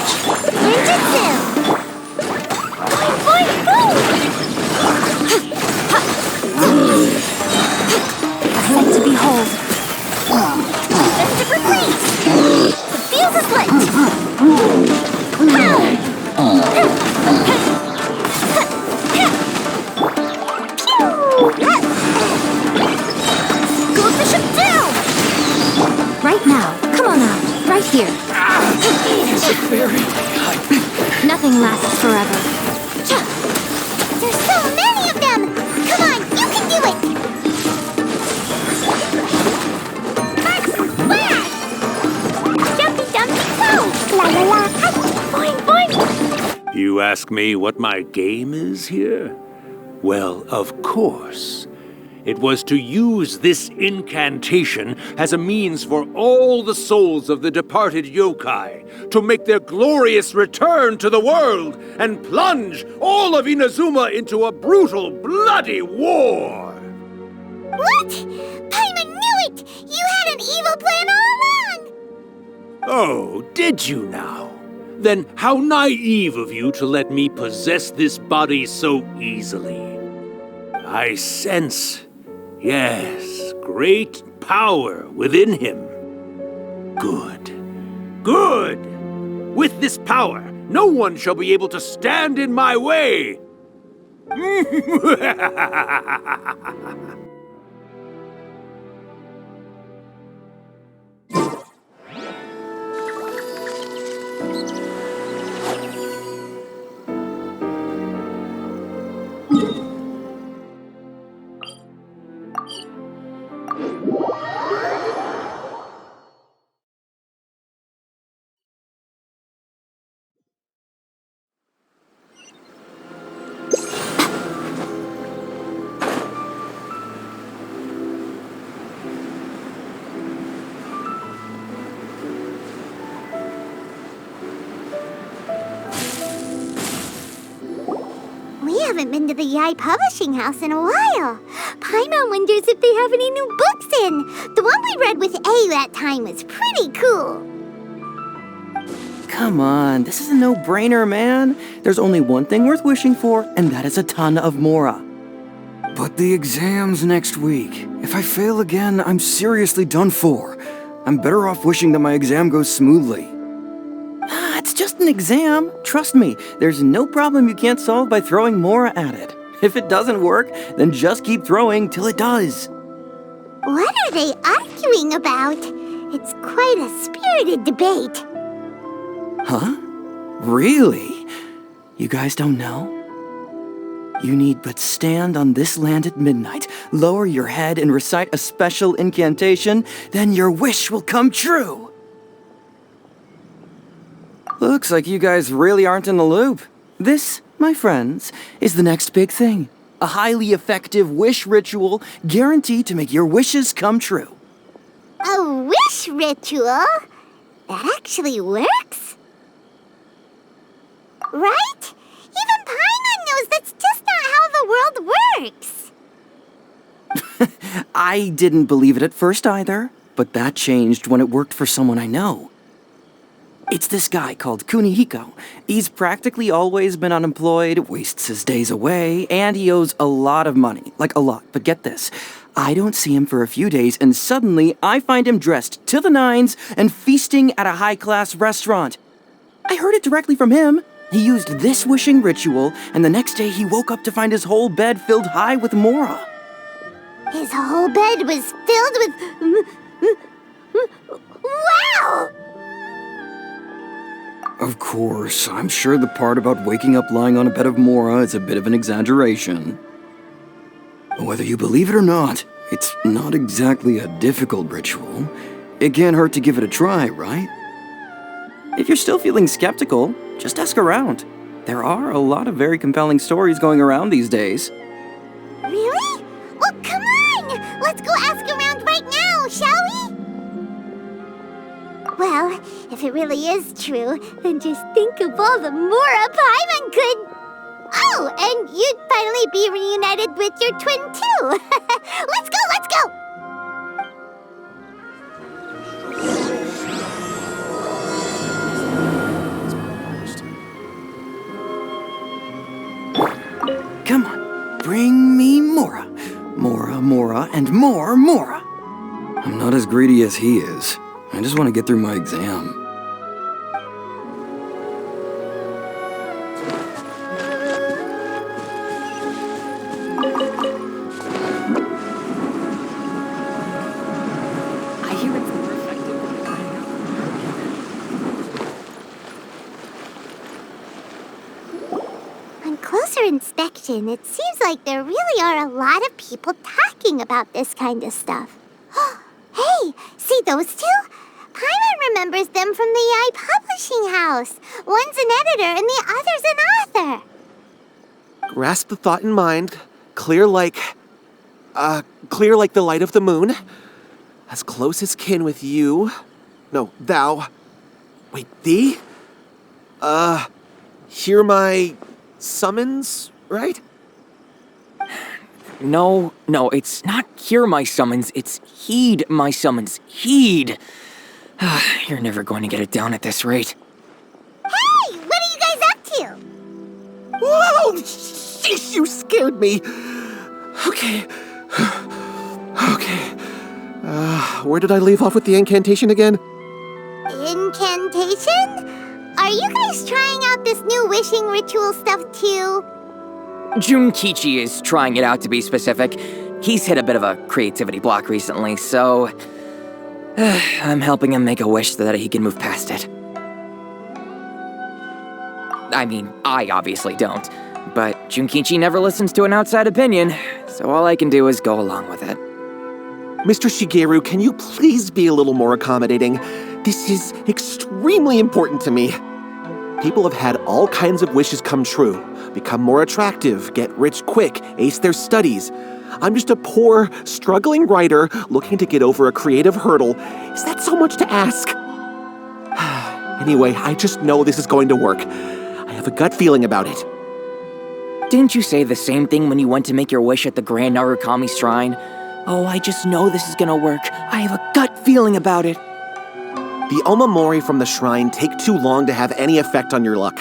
Ninjutsu! Boing, boing, a sight to behold. Christopher, please! The fuse is lit! Goes the ship down! Right now. Come on out. Right here. He's a fairy. Nothing lasts forever. There's so many of them! Come on, you can do it! First splash! Jumpy dumpy go! La la la! Boing boing! You ask me what my game is here? Well, of course. It was to use this incantation as a means for all the souls of the departed yokai to make their glorious return to the world and plunge all of Inazuma into a brutal, bloody war! What? Paimon knew it! You had an evil plan all along! Oh, did you now? Then how naive of you to let me possess this body so easily. I sense, yes, great power within him. Good. Good! With this power, no one shall be able to stand in my way! We haven't been to the Yai Publishing House in a while. Paimon wonders if they have any new books in. The one we read with A that time was pretty cool. Come on, this is a no-brainer, man. There's only one thing worth wishing for, and that is a ton of Mora. But the exam's next week. If I fail again, I'm seriously done for. I'm better off wishing that my exam goes smoothly. It's just an exam. Trust me, there's no problem you can't solve by throwing Mora at it. If it doesn't work, then just keep throwing till it does. What are they arguing about? It's quite a spirited debate. Huh? Really? You guys don't know? You need but stand on this land at midnight, lower your head and recite a special incantation, then your wish will come true. Looks like you guys really aren't in the loop. This, my friends, is the next big thing. A highly effective wish ritual guaranteed to make your wishes come true. A wish ritual? That actually works? Right? Even Paimon knows that's just not how the world works. I didn't believe it at first either, but that changed when it worked for someone I know. It's this guy called Kunihiko. He's practically always been unemployed, wastes his days away, and he owes a lot of money. Like a lot, but get this. I don't see him for a few days, and suddenly I find him dressed to the nines and feasting at a high-class restaurant. I heard it directly from him. He used this wishing ritual, and the next day he woke up to find his whole bed filled high with Mora. His whole bed was filled with... Wow! Of course, I'm sure the part about waking up lying on a bed of Mora is a bit of an exaggeration. Whether you believe it or not, it's not exactly a difficult ritual. It can't hurt to give it a try, right? If you're still feeling skeptical, just ask around. There are a lot of very compelling stories going around these days. Really? Well, come on! Let's go ask around right now, shall we? Well, if it really is true, then just think of all the Mora Paimon could... Oh, and you'd finally be reunited with your twin, too! Let's go, let's go! and more Mora. I'm not as greedy as he is. I just want to get through my exam. I hear it's more effective On closer inspection, it seems like there really are a lot of people talking about this kind of stuff. Hey, see those two? Paimon remembers them from the AI publishing house. One's an editor and the other's an author. Grasp the thought in mind, clear like the light of the moon. As close as kin with you. No, thou. Wait, thee? Hear my summons, right? No, it's not hear my summons, it's heed my summons. Heed! You're never going to get it down at this rate. Hey, what are you guys up to? Whoa! Sheesh, you scared me! Okay. Okay. Where did I leave off with the incantation again? Incantation? Are you guys trying out this new wishing ritual stuff too? Junkichi is trying it out, to be specific. He's hit a bit of a creativity block recently, so I'm helping him make a wish so that he can move past it. I mean, I obviously don't, but Junkichi never listens to an outside opinion, so all I can do is go along with it. Mr. Shigeru, can you please be a little more accommodating? This is extremely important to me. People have had all kinds of wishes come true. Become more attractive, get rich quick, ace their studies. I'm just a poor, struggling writer looking to get over a creative hurdle. Is that so much to ask? Anyway, I just know this is going to work. I have a gut feeling about it. Didn't you say the same thing when you went to make your wish at the Grand Narukami Shrine? Oh, I just know this is gonna work. I have a gut feeling about it. The Omamori from the shrine take too long to have any effect on your luck.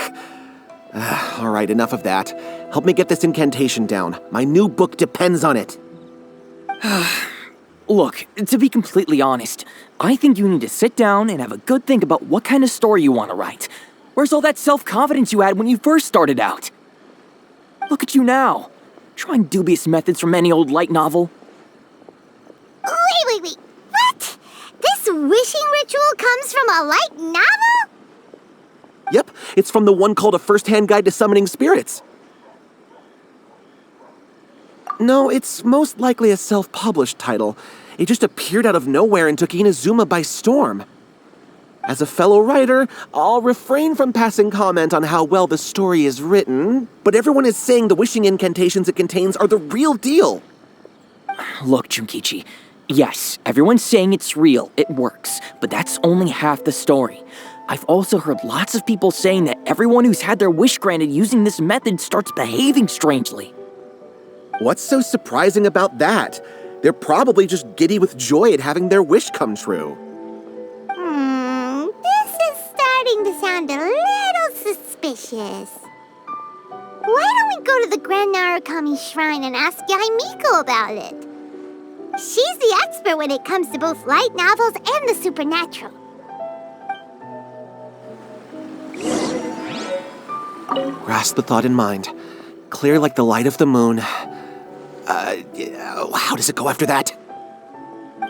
All right, enough of that. Help me get this incantation down. My new book depends on it. Look, to be completely honest, I think you need to sit down and have a good think about what kind of story you want to write. Where's all that self-confidence you had when you first started out? Look at you now, trying dubious methods from any old light novel. Wait. What? This wishing ritual comes from a light novel? Yep, it's from the one called A First-Hand Guide to Summoning Spirits. No, it's most likely a self-published title. It just appeared out of nowhere and took Inazuma by storm. As a fellow writer, I'll refrain from passing comment on how well the story is written, but everyone is saying the wishing incantations it contains are the real deal. Look, Junkichi, yes, everyone's saying it's real, it works, but that's only half the story. I've also heard lots of people saying that everyone who's had their wish granted using this method starts behaving strangely. What's so surprising about that? They're probably just giddy with joy at having their wish come true. This is starting to sound a little suspicious. Why don't we go to the Grand Narukami Shrine and ask Yaimiko about it? She's the expert when it comes to both light novels and the supernatural. Grasp the thought in mind. Clear like the light of the moon. How does it go after that?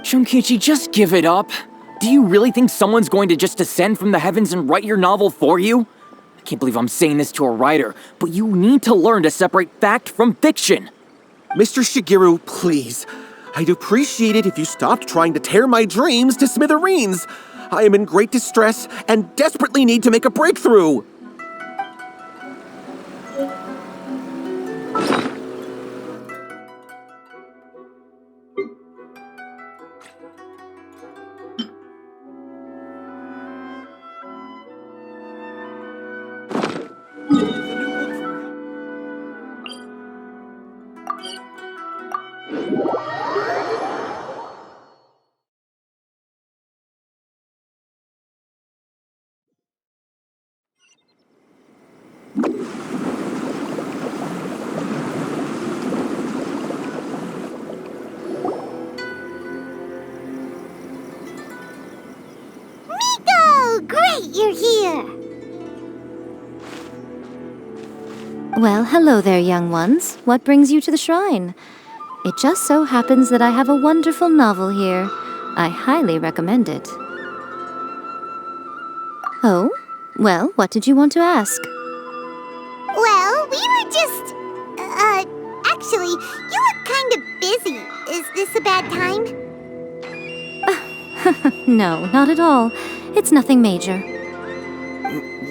Junkichi, just give it up. Do you really think someone's going to just descend from the heavens and write your novel for you? I can't believe I'm saying this to a writer, but you need to learn to separate fact from fiction. Mr. Shigeru, please. I'd appreciate it if you stopped trying to tear my dreams to smithereens. I am in great distress and desperately need to make a breakthrough. you're here. Well, hello there, young ones. What brings you to the shrine? It just so happens that I have a wonderful novel here. I highly recommend it. Oh? Well, what did you want to ask? Well, we were just... actually, you look kind of busy. Is this a bad time? No, not at all. It's nothing major.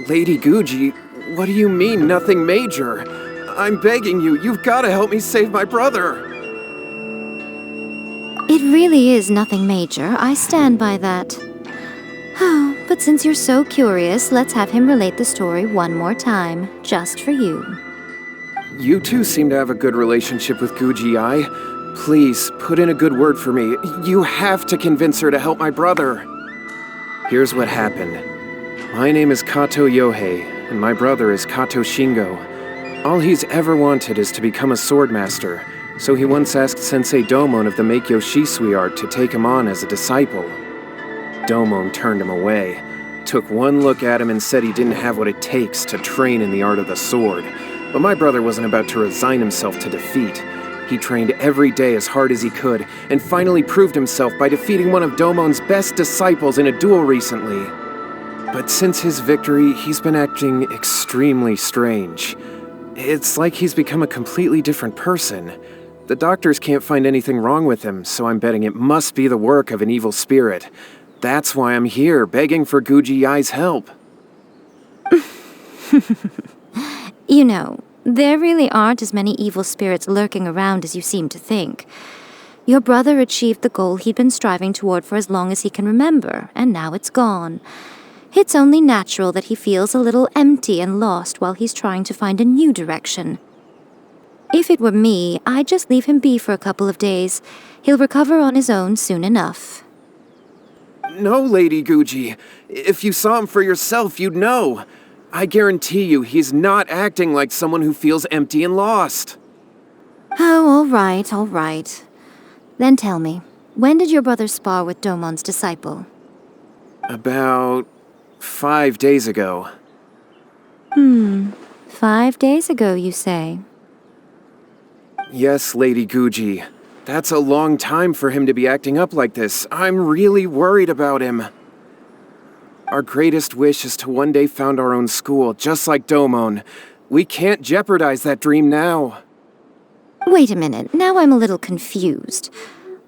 Lady Guji, what do you mean, nothing major? I'm begging you, you've got to help me save my brother. It really is nothing major. I stand by that. Oh, but since you're so curious, let's have him relate the story one more time, just for you. You two seem to have a good relationship with Guji-ai. Please, put in a good word for me. You have to convince her to help my brother. Here's what happened. My name is Kato Yohei, and my brother is Kato Shingo. All he's ever wanted is to become a swordmaster, so he once asked Sensei Domon of the Meikyo Shisui art to take him on as a disciple. Domon turned him away, took one look at him and said he didn't have what it takes to train in the art of the sword. But my brother wasn't about to resign himself to defeat. He trained every day as hard as he could, and finally proved himself by defeating one of Domon's best disciples in a duel recently. But since his victory, he's been acting extremely strange. It's like he's become a completely different person. The doctors can't find anything wrong with him, so I'm betting it must be the work of an evil spirit. That's why I'm here, begging for Guji-ai's help. You know, there really aren't as many evil spirits lurking around as you seem to think. Your brother achieved the goal he'd been striving toward for as long as he can remember, and now it's gone. It's only natural that he feels a little empty and lost while he's trying to find a new direction. If it were me, I'd just leave him be for a couple of days. He'll recover on his own soon enough. No, Lady Guji. If you saw him for yourself, you'd know. I guarantee you he's not acting like someone who feels empty and lost. Oh, all right. Then tell me, when did your brother spar with Domon's disciple? About 5 days ago. 5 days ago, you say? Yes, Lady Guji. That's a long time for him to be acting up like this. I'm really worried about him. Our greatest wish is to one day found our own school, just like Domon. We can't jeopardize that dream now. Wait a minute, now I'm a little confused.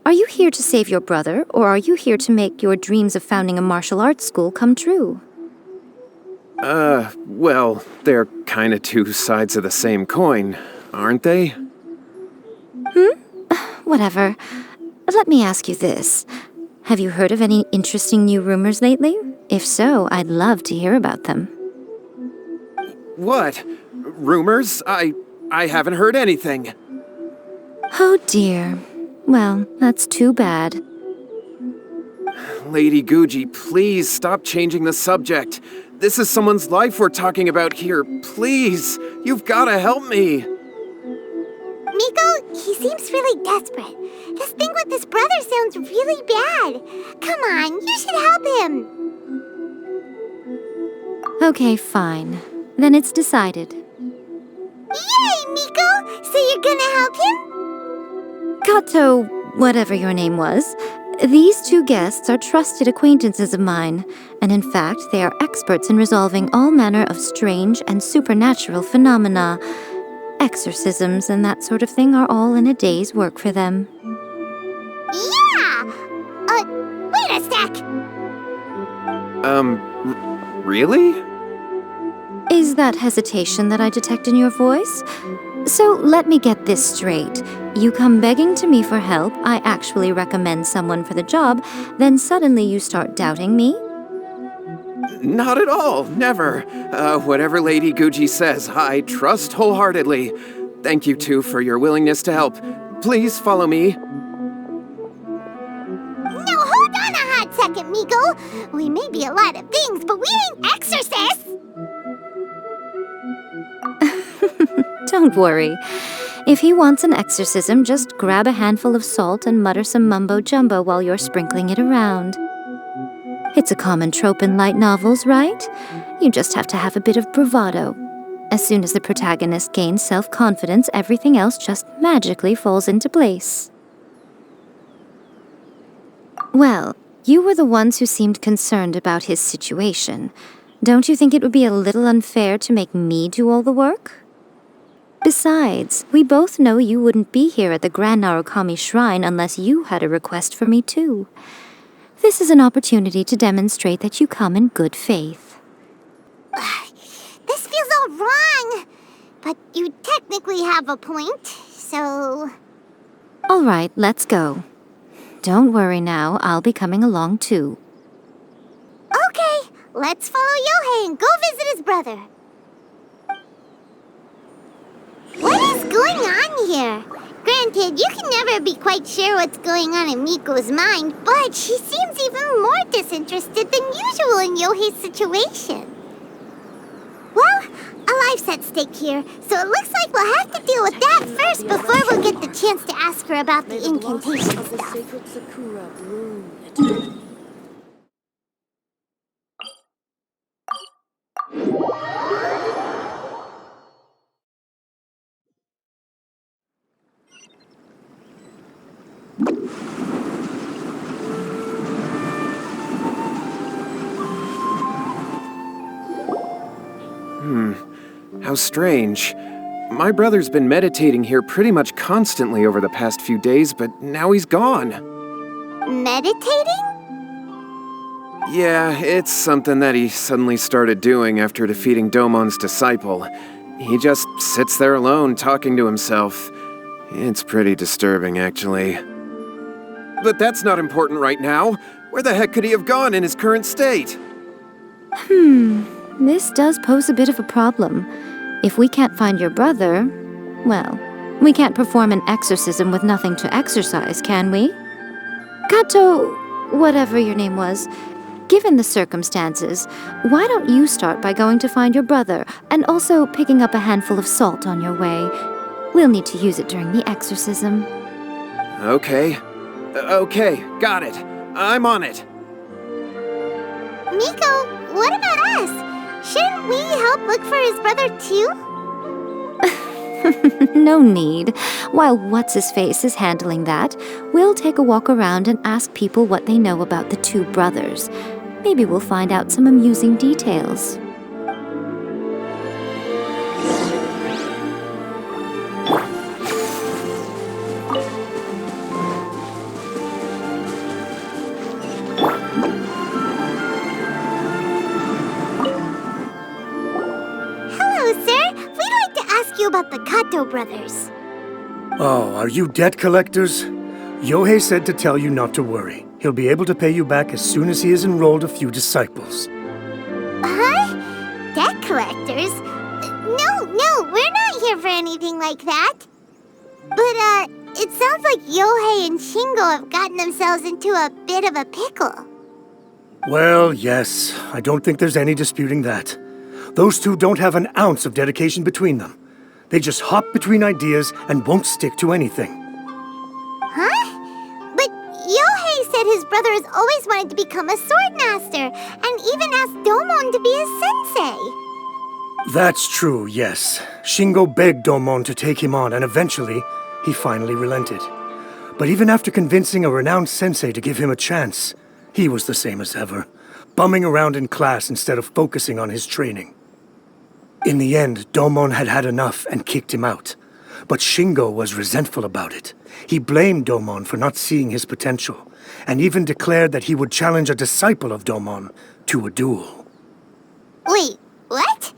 Are you here to save your brother, or are you here to make your dreams of founding a martial arts school come true? Well, they're kinda two sides of the same coin, aren't they? Whatever. Let me ask you this. Have you heard of any interesting new rumors lately? If so, I'd love to hear about them. What? Rumors? I haven't heard anything. Oh dear. Well, that's too bad. Lady Guji, please stop changing the subject. This is someone's life we're talking about here. Please, you've gotta help me. Miko, he seems really desperate. This thing with his brother sounds really bad. Come on, you should help him. Okay, fine. Then it's decided. Yay, Miko! So you're gonna help him? Kato, whatever your name was, these two guests are trusted acquaintances of mine, and in fact, they are experts in resolving all manner of strange and supernatural phenomena. Exorcisms and that sort of thing are all in a day's work for them. Yeah! Wait a sec! Really? Is that hesitation that I detect in your voice? So let me get this straight. You come begging to me for help, I actually recommend someone for the job, then suddenly you start doubting me? Not at all, never. Whatever Lady Guji says, I trust wholeheartedly. Thank you two for your willingness to help. Please follow me. No, hold on a hot second, Miko. We may be a lot of things, but we ain't exorcists! Don't worry. If he wants an exorcism, just grab a handful of salt and mutter some mumbo-jumbo while you're sprinkling it around. It's a common trope in light novels, right? You just have to have a bit of bravado. As soon as the protagonist gains self-confidence, everything else just magically falls into place. Well, you were the ones who seemed concerned about his situation. Don't you think it would be a little unfair to make me do all the work? Besides, we both know you wouldn't be here at the Grand Narukami Shrine unless you had a request for me too. This is an opportunity to demonstrate that you come in good faith. This feels all wrong. But you technically have a point, so... All right, let's go. Don't worry now, I'll be coming along too. Okay, let's follow Yohei and go visit his brother. What is going on here? Granted, you can never be quite sure what's going on in Miko's mind, but she seems even more disinterested than usual in Yohei's situation. Well, a life's at stake here, so it looks like we'll have to deal with that first before we'll get the chance to ask her about the incantation stuff. How strange. My brother's been meditating here pretty much constantly over the past few days, but now he's gone. Meditating? Yeah, it's something that he suddenly started doing after defeating Domon's disciple. He just sits there alone, talking to himself. It's pretty disturbing, actually. But that's not important right now. Where the heck could he have gone in his current state? This does pose a bit of a problem. If we can't find your brother, well, we can't perform an exorcism with nothing to exorcise, can we? Kato, whatever your name was, given the circumstances, why don't you start by going to find your brother and also picking up a handful of salt on your way? We'll need to use it during the exorcism. Okay, got it. I'm on it. Miko, what about us? Shouldn't we help look for his brother too? No need. While What's-His-Face is handling that, we'll take a walk around and ask people what they know about the two brothers. Maybe we'll find out some amusing details. About the Kato brothers. Oh, are you debt collectors? Yohei said to tell you not to worry. He'll be able to pay you back as soon as he has enrolled a few disciples. Huh? Debt collectors? No, we're not here for anything like that. But, it sounds like Yohei and Shingo have gotten themselves into a bit of a pickle. Well, yes. I don't think there's any disputing that. Those two don't have an ounce of dedication between them. They just hop between ideas and won't stick to anything. Huh? But Yohei said his brother has always wanted to become a sword master, and even asked Domon to be his sensei. That's true, yes. Shingo begged Domon to take him on, and eventually, he finally relented. But even after convincing a renowned sensei to give him a chance, he was the same as ever, bumming around in class instead of focusing on his training. In the end, Domon had had enough and kicked him out. But Shingo was resentful about it. He blamed Domon for not seeing his potential, and even declared that he would challenge a disciple of Domon to a duel. Wait, what?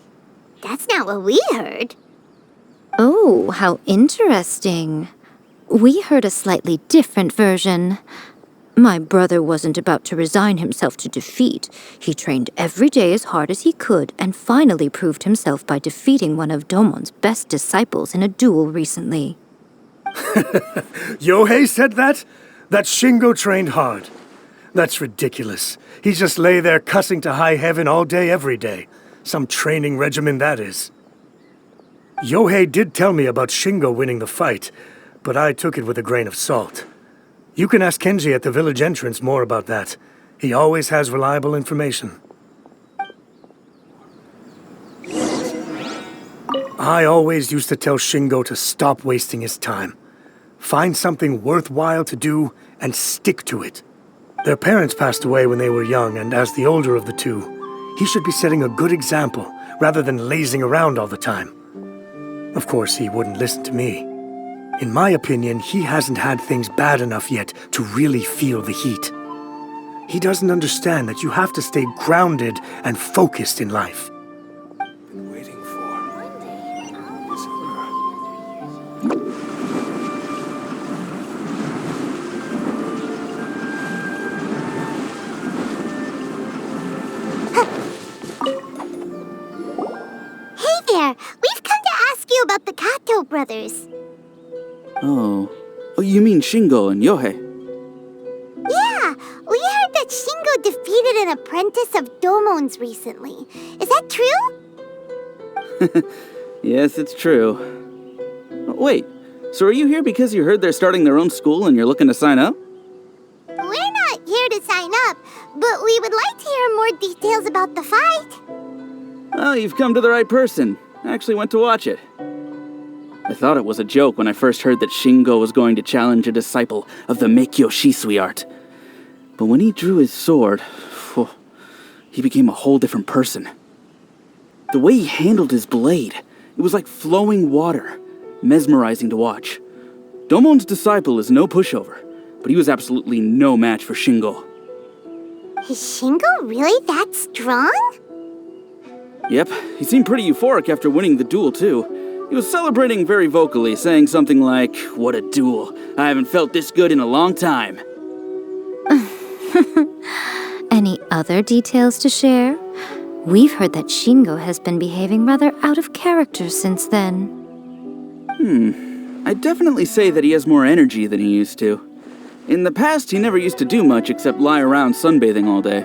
That's not what we heard. Oh, how interesting. We heard a slightly different version. My brother wasn't about to resign himself to defeat. He trained every day as hard as he could and finally proved himself by defeating one of Domon's best disciples in a duel recently. Yohei said that? That Shingo trained hard. That's ridiculous. He just lay there cussing to high heaven all day, every day. Some training regimen, that is. Yohei did tell me about Shingo winning the fight, but I took it with a grain of salt. You can ask Kenji at the village entrance more about that. He always has reliable information. I always used to tell Shingo to stop wasting his time. Find something worthwhile to do and stick to it. Their parents passed away when they were young, and as the older of the two, he should be setting a good example rather than lazing around all the time. Of course, he wouldn't listen to me. In my opinion, he hasn't had things bad enough yet to really feel the heat. He doesn't understand that you have to stay grounded and focused in life. Been waiting for is Hey there! We've come to ask you about the Kato brothers. Oh, you mean Shingo and Yohei? Yeah, we heard that Shingo defeated an apprentice of Domon's recently. Is that true? Yes, it's true. Wait, so are you here because you heard they're starting their own school and you're looking to sign up? We're not here to sign up, but we would like to hear more details about the fight. Oh, you've come to the right person. I actually went to watch it. I thought it was a joke when I first heard that Shingo was going to challenge a disciple of the Meikyo Shisui art. But when he drew his sword, he became a whole different person. The way he handled his blade, it was like flowing water, mesmerizing to watch. Domon's disciple is no pushover, but he was absolutely no match for Shingo. Is Shingo really that strong? Yep, he seemed pretty euphoric after winning the duel, too. He was celebrating very vocally, saying something like, "What a duel. I haven't felt this good in a long time." Any other details to share? We've heard that Shingo has been behaving rather out of character since then. I'd definitely say that he has more energy than he used to. In the past, he never used to do much except lie around sunbathing all day.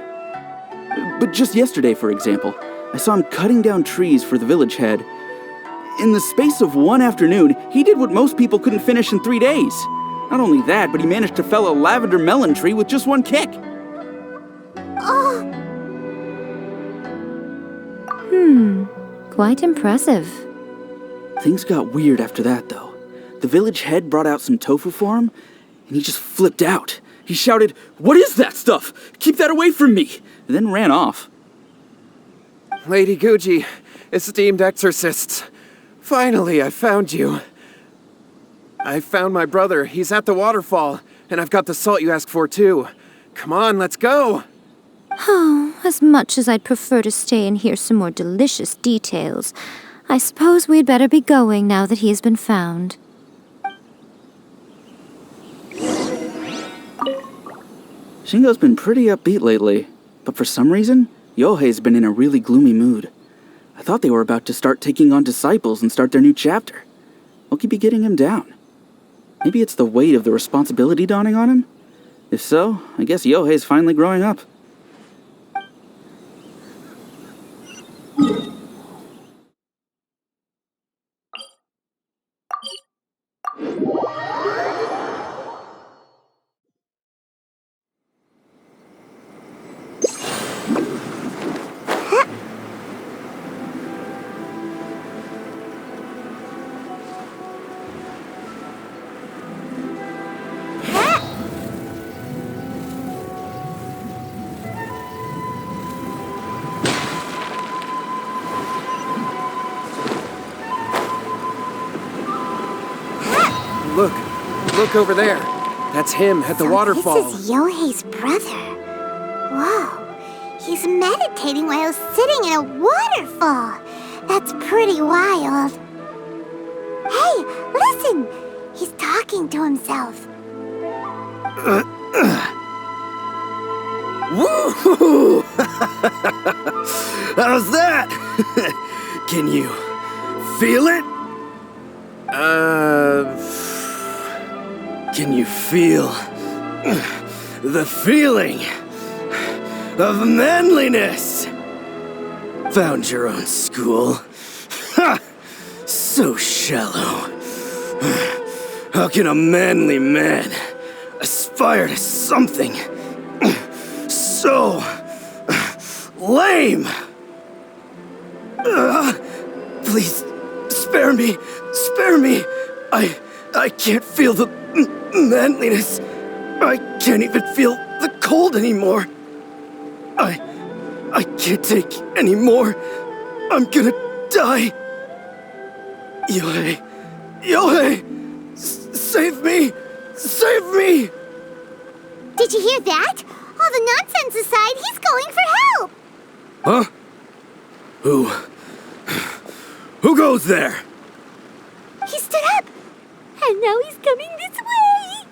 But just yesterday, for example, I saw him cutting down trees for the village head. In the space of one afternoon, he did what most people couldn't finish in 3 days. Not only that, but he managed to fell a lavender melon tree with just one kick. Oh, Quite impressive. Things got weird after that, though. The village head brought out some tofu for him, and he just flipped out. He shouted, "What is that stuff? Keep that away from me!" and then ran off. Lady Guji, esteemed exorcists. Finally, I found you. I found my brother. He's at the waterfall, and I've got the salt you asked for, too. Come on, let's go. Oh, as much as I'd prefer to stay and hear some more delicious details, I suppose we'd better be going now that he has been found. Shingo's been pretty upbeat lately, but for some reason, Yohei's been in a really gloomy mood. I thought they were about to start taking on disciples and start their new chapter. What could be getting him down? Maybe it's the weight of the responsibility dawning on him? If so, I guess Yohei's finally growing up. Look over there. That's him at the waterfall. This is Yohei's brother. Whoa, he's meditating while sitting in a waterfall. That's pretty wild. Hey, listen! He's talking to himself. Woo! How's that? Can you feel it? Can you feel the feeling of manliness? Found your own school? Ha! So shallow. How can a manly man aspire to something so lame. Please, spare me. Spare me. I can't feel the manliness. I can't even feel the cold anymore. I can't take any more. I'm gonna die. Yohei. Yohei! Save me! Save me! Did you hear that? All the nonsense aside, he's going for help! Huh? Who goes there? He stood up! And now he's coming this way!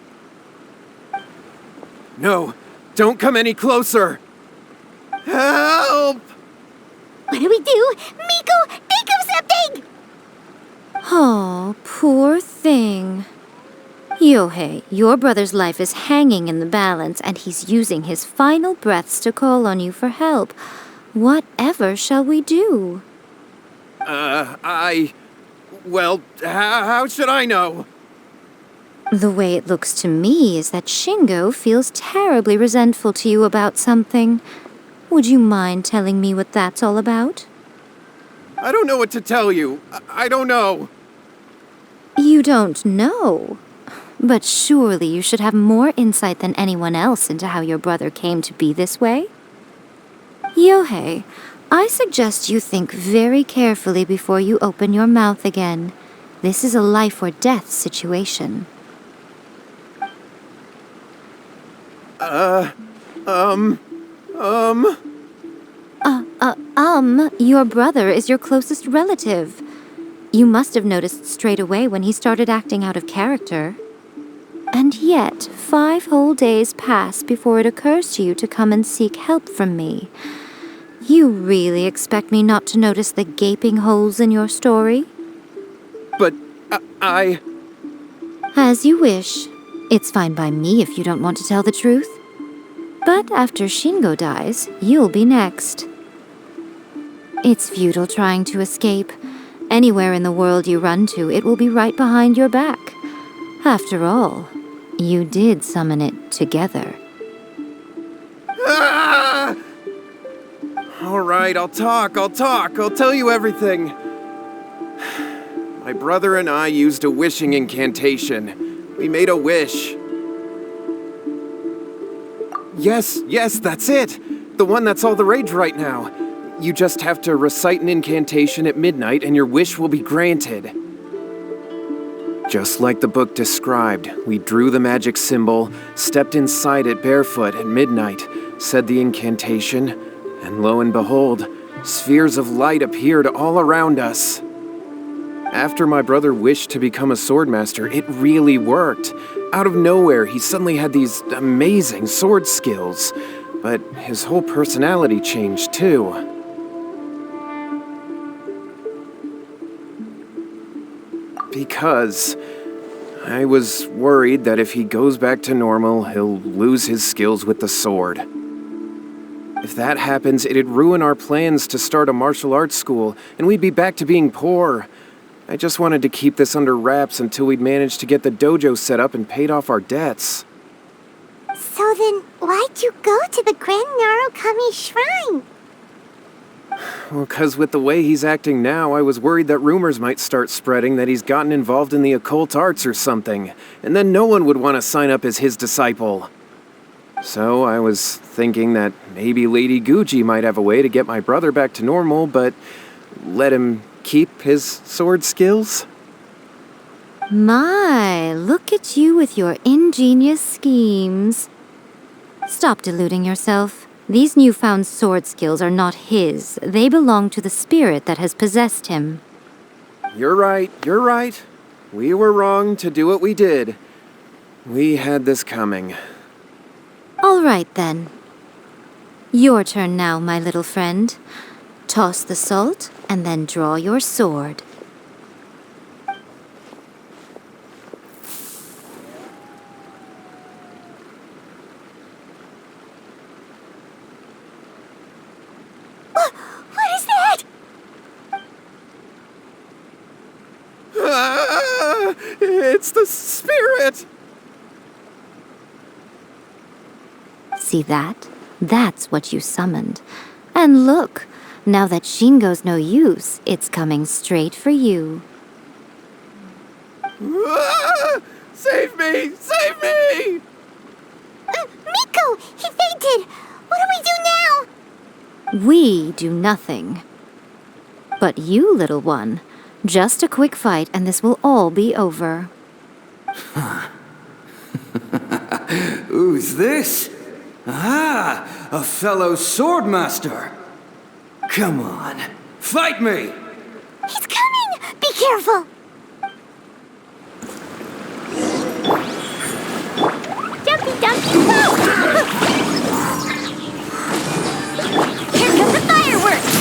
No, don't come any closer. Help! What do we do? Miko, think of something! Oh, poor thing. Yohei, your brother's life is hanging in the balance, and he's using his final breaths to call on you for help. Whatever shall we do? Well, how should I know? The way it looks to me is that Shingo feels terribly resentful to you about something. Would you mind telling me what that's all about? I don't know what to tell you. I don't know. You don't know? But surely you should have more insight than anyone else into how your brother came to be this way? Yohei, I suggest you think very carefully before you open your mouth again. This is a life or death situation. Your brother is your closest relative. You must have noticed straight away when he started acting out of character. And yet, 5 whole days pass before it occurs to you to come and seek help from me. You really expect me not to notice the gaping holes in your story? But I... As you wish. It's fine by me if you don't want to tell the truth. But after Shingo dies, you'll be next. It's futile trying to escape. Anywhere in the world you run to, it will be right behind your back. After all, you did summon it together. Ah! All right, I'll talk. I'll tell you everything. My brother and I used a wishing incantation. We made a wish. Yes, that's it. The one that's all the rage right now. You just have to recite an incantation at midnight and your wish will be granted. Just like the book described, we drew the magic symbol, stepped inside it barefoot at midnight, said the incantation, and lo and behold, spheres of light appeared all around us. After my brother wished to become a swordmaster, it really worked. Out of nowhere, he suddenly had these amazing sword skills, but his whole personality changed too. Because I was worried that if he goes back to normal, he'll lose his skills with the sword. If that happens, it'd ruin our plans to start a martial arts school, and we'd be back to being poor. I just wanted to keep this under wraps until we'd managed to get the dojo set up and paid off our debts. So then, why'd you go to the Grand Narukami Shrine? Well, 'cause with the way he's acting now, I was worried that rumors might start spreading that he's gotten involved in the occult arts or something, and then no one would want to sign up as his disciple. So I was thinking that maybe Lady Guji might have a way to get my brother back to normal, but let him keep his sword skills? My, look at you with your ingenious schemes. Stop deluding yourself. These newfound sword skills are not his. They belong to the spirit that has possessed him. You're right. We were wrong to do what we did. We had this coming. All right, then. Your turn now, my little friend. Toss the salt, and then draw your sword. What is that? It's the spirit! See that? That's what you summoned. And look, now that Shingo's no use, it's coming straight for you. Save me! Save me! Miko! He fainted! What do we do now? We do nothing. But you, little one, just a quick fight and this will all be over. Who's this? Ah, a fellow swordmaster. Come on, fight me! He's coming! Be careful! Jumpy, jumpy, whoa! Here come the fireworks!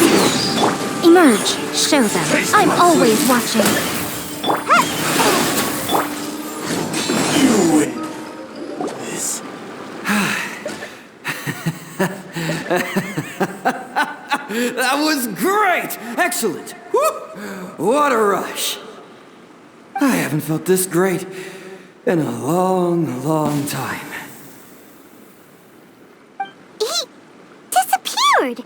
Emerge, show them. I'm always watching. That was great! Excellent! Woo! What a rush! I haven't felt this great in a long, long time. He disappeared!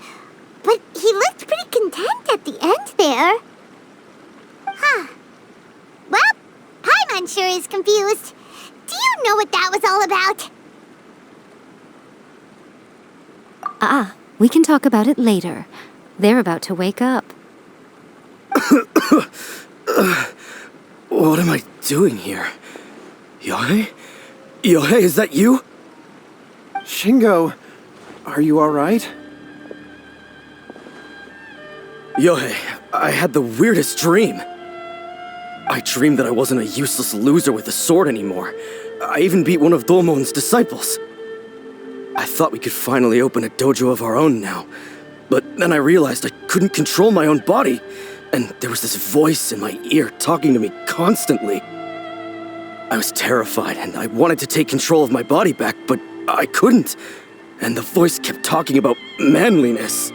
But he looked pretty content at the end there. Huh. Well, Paimon sure is confused. Do you know what that was all about? We can talk about it later. They're about to wake up. What am I doing here? Yohei? Yohei, is that you? Shingo, are you alright? Yohei, I had the weirdest dream. I dreamed that I wasn't a useless loser with a sword anymore. I even beat one of Domon's disciples. I thought we could finally open a dojo of our own now. But then I realized I couldn't control my own body. And there was this voice in my ear talking to me constantly. I was terrified and I wanted to take control of my body back, but I couldn't. And the voice kept talking about manliness.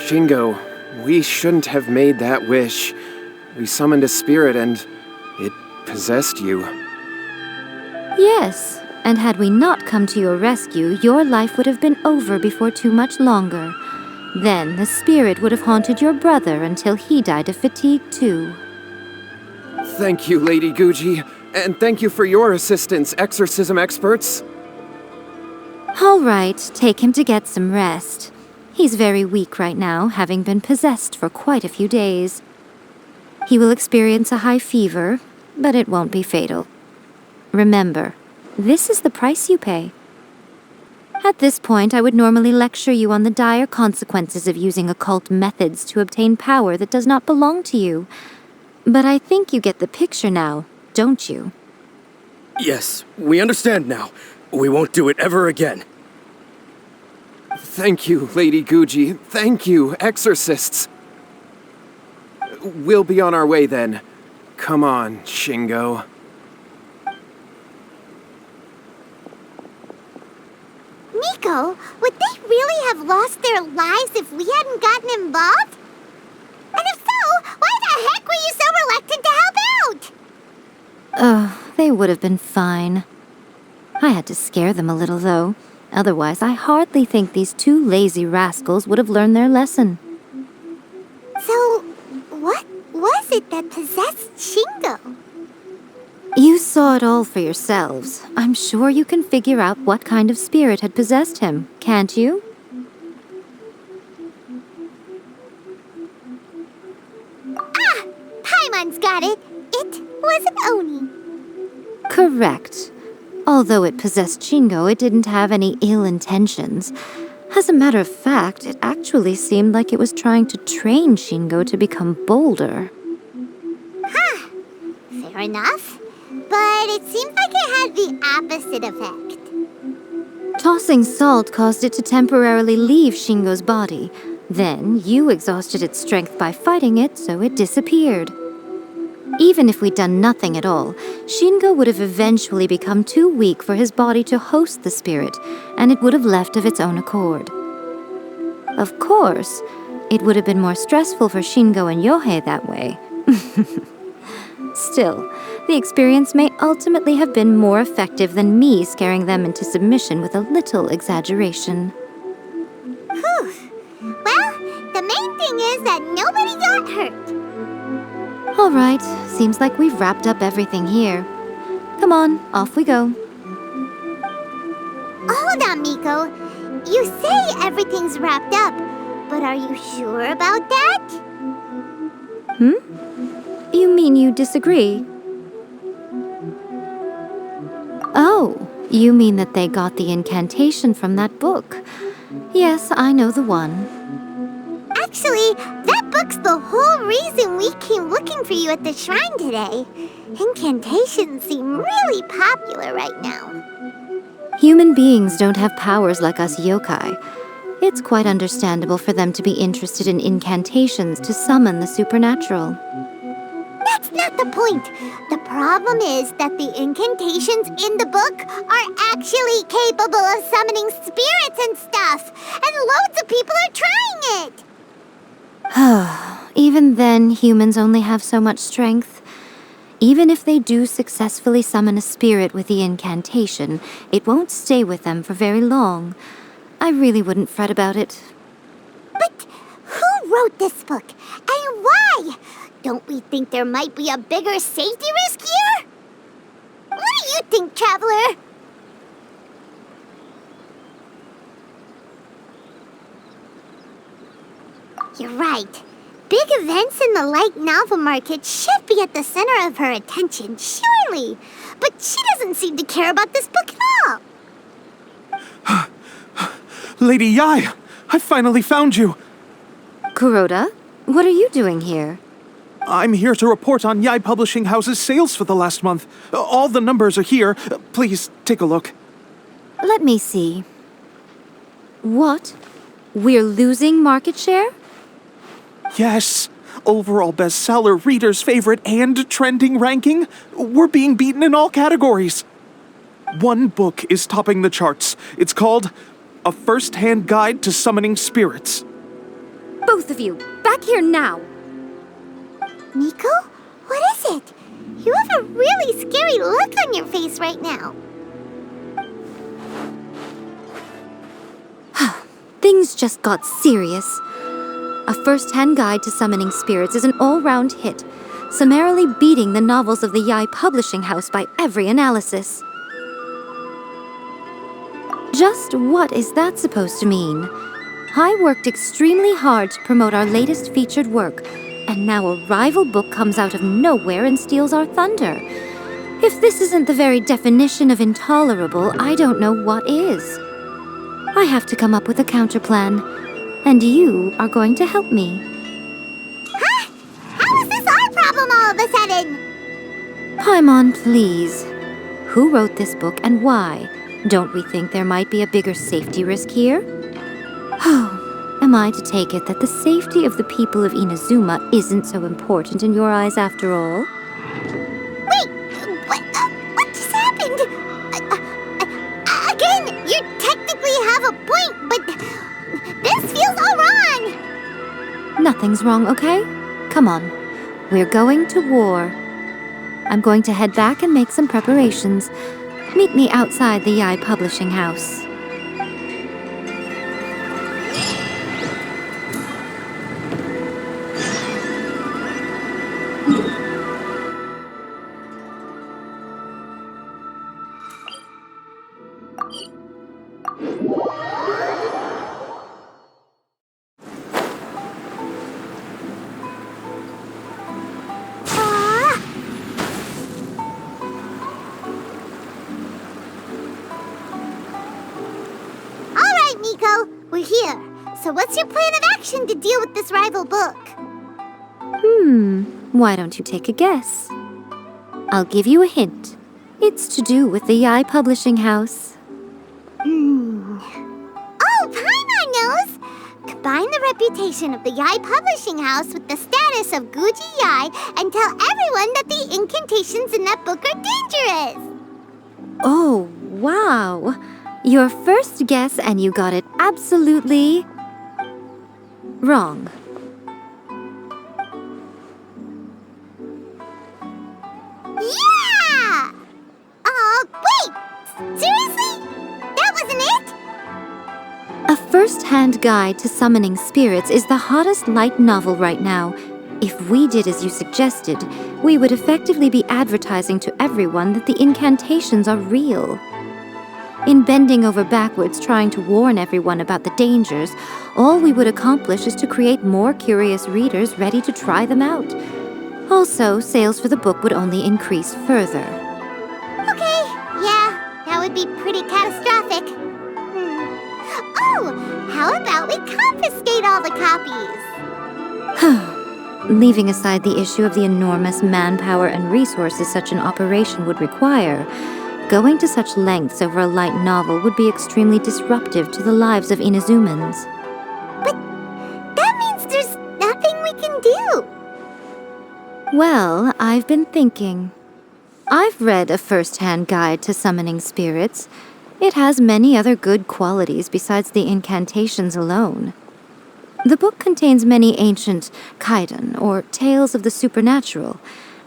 Shingo, we shouldn't have made that wish. We summoned a spirit and it possessed you. Yes, and had we not come to your rescue, your life would have been over before too much longer. Then the spirit would have haunted your brother until he died of fatigue too. Thank you, Lady Guji, and thank you for your assistance, exorcism experts. All right, take him to get some rest. He's very weak right now, having been possessed for quite a few days. He will experience a high fever, but it won't be fatal. Remember, this is the price you pay. At this point, I would normally lecture you on the dire consequences of using occult methods to obtain power that does not belong to you. But I think you get the picture now, don't you? Yes, we understand now. We won't do it ever again. Thank you, Lady Guji. Thank you, exorcists. We'll be on our way then. Come on, Shingo. Miko, would they really have lost their lives if we hadn't gotten involved? And if so, why the heck were you so reluctant to help out? They would have been fine. I had to scare them a little, though. Otherwise, I hardly think these two lazy rascals would have learned their lesson. So, what was it that possessed Shingo? You saw it all for yourselves. I'm sure you can figure out what kind of spirit had possessed him, can't you? Ah! Paimon's got it. It was an Oni. Correct. Although it possessed Shingo, it didn't have any ill intentions. As a matter of fact, it actually seemed like it was trying to train Shingo to become bolder. Huh. Fair enough. But it seemed like it had the opposite effect. Tossing salt caused it to temporarily leave Shingo's body. Then you exhausted its strength by fighting it, so it disappeared. Even if we'd done nothing at all, Shingo would have eventually become too weak for his body to host the spirit, and it would have left of its own accord. Of course, it would have been more stressful for Shingo and Yohei that way. Still, The experience may ultimately have been more effective than me scaring them into submission with a little exaggeration. Whew. Well, the main thing is that nobody got hurt. All right, seems like we've wrapped up everything here. Come on, off we go. Hold on, Miko. You say everything's wrapped up, but are you sure about that? You mean you disagree? Oh, you mean that they got the incantation from that book. Yes, I know the one. Actually, that book's the whole reason we came looking for you at the shrine today. Incantations seem really popular right now. Human beings don't have powers like us yokai. It's quite understandable for them to be interested in incantations to summon the supernatural. That's not the point. The problem is that the incantations in the book are actually capable of summoning spirits and stuff, and loads of people are trying it. Even then, humans only have so much strength. Even if they do successfully summon a spirit with the incantation, it won't stay with them for very long. I really wouldn't fret about it. But who wrote this book, and why? Don't we think there might be a bigger safety risk here? What do you think, Traveler? You're right. Big events in the light novel market should be at the center of her attention, surely. But she doesn't seem to care about this book at all. Lady Yai, I finally found you. Kuroda, what are you doing here? I'm here to report on Yai Publishing House's sales for the last month. All the numbers are here. Please take a look. Let me see. What? We're losing market share? Yes. Overall bestseller, reader's favorite, and trending ranking. We're being beaten in all categories. One book is topping the charts. It's called A First-Hand Guide to Summoning Spirits. Both of you, back here now! Miko? What is it? You have a really scary look on your face right now. Things just got serious. A First-Hand Guide to Summoning Spirits is an all-round hit, summarily beating the novels of the Yai Publishing House by every analysis. Just what is that supposed to mean? I worked extremely hard to promote our latest featured work, and now a rival book comes out of nowhere and steals our thunder. If this isn't the very definition of intolerable, I don't know what is. I have to come up with a counterplan, and you are going to help me. Huh? How is this our problem all of a sudden? Paimon, please. Who wrote this book and why? Don't we think there might be a bigger safety risk here? Oh, am I to take it that the safety of the people of Inazuma isn't so important in your eyes after all? Wait, what just happened? Again, you technically have a point, but this feels all wrong. Nothing's wrong, okay? Come on. We're going to war. I'm going to head back and make some preparations. Meet me outside the Yai Publishing House. Miko, we're here. So what's your plan of action to deal with this rival book? Why don't you take a guess? I'll give you a hint. It's to do with the Yai Publishing House. Oh, Paimon knows! Combine the reputation of the Yai Publishing House with the status of Guji Yai and tell everyone that the incantations in that book are dangerous! Oh, wow! Your first guess and you got it absolutely wrong. Yeah! First-Hand Guide to Summoning Spirits is the hottest light novel right now. If we did as you suggested, we would effectively be advertising to everyone that the incantations are real. In bending over backwards trying to warn everyone about the dangers, all we would accomplish is to create more curious readers ready to try them out. Also, sales for the book would only increase further. Okay, yeah, that would be pretty catastrophic. Oh, how about we confiscate all the copies? Leaving aside the issue of the enormous manpower and resources such an operation would require, going to such lengths over a light novel would be extremely disruptive to the lives of Inazumans. But that means there's nothing we can do. Well, I've been thinking. I've read A First-Hand Guide to Summoning Spirits. It has many other good qualities besides the incantations alone. The book contains many ancient kaidan, or tales of the supernatural,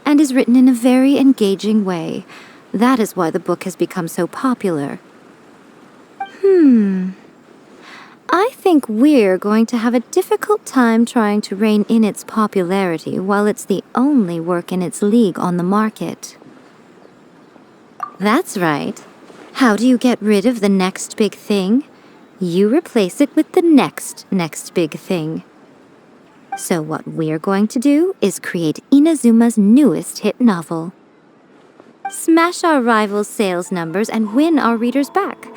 and is written in a very engaging way. That is why the book has become so popular. I think we're going to have a difficult time trying to rein in its popularity while it's the only work in its league on the market. That's right. How do you get rid of the next big thing? You replace it with the next big thing. So what we're going to do is create Inazuma's newest hit novel. Smash our rivals' sales numbers and win our readers back.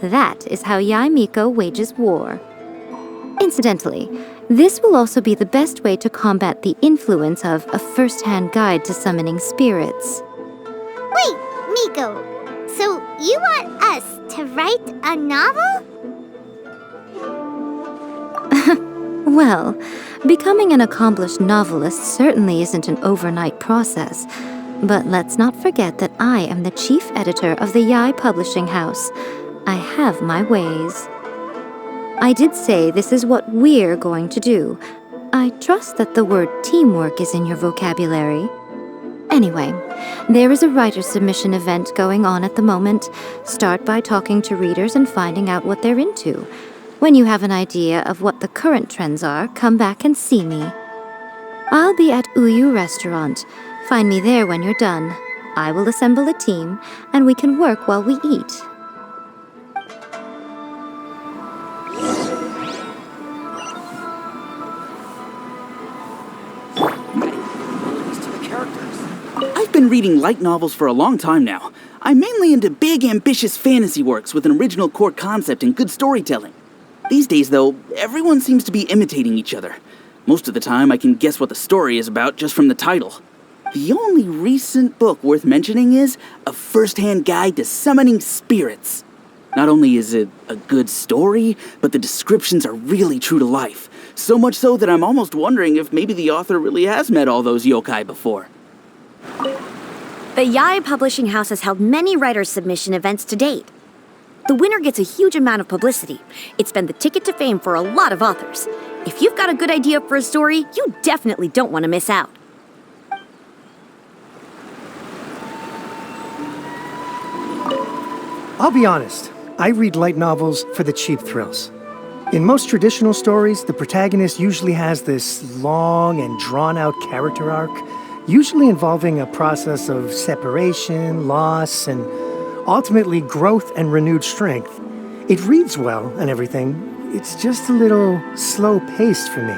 That is how Yaimiko wages war. Incidentally, this will also be the best way to combat the influence of A First-Hand Guide to Summoning Spirits. Wait, Miko, so you want us to write a novel? Well, becoming an accomplished novelist certainly isn't an overnight process. But let's not forget that I am the chief editor of the Yai Publishing House. I have my ways. I did say this is what we're going to do. I trust that the word teamwork is in your vocabulary. Anyway, there is a writer submission event going on at the moment. Start by talking to readers and finding out what they're into. When you have an idea of what the current trends are, come back and see me. I'll be at Uyu Restaurant. Find me there when you're done. I will assemble a team, and we can work while we eat. I've been reading light novels for a long time now. I'm mainly into big, ambitious fantasy works with an original core concept and good storytelling. These days, though, everyone seems to be imitating each other. Most of the time, I can guess what the story is about just from the title. The only recent book worth mentioning is A First-Hand Guide to Summoning Spirits. Not only is it a good story, but the descriptions are really true to life. So much so that I'm almost wondering if maybe the author really has met all those yokai before. The Yai Publishing House has held many writers' submission events to date. The winner gets a huge amount of publicity. It's been the ticket to fame for a lot of authors. If you've got a good idea for a story, you definitely don't want to miss out. I'll be honest, I read light novels for the cheap thrills. In most traditional stories, the protagonist usually has this long and drawn-out character arc, usually involving a process of separation, loss, and ultimately growth and renewed strength. It reads well and everything, it's just a little slow-paced for me.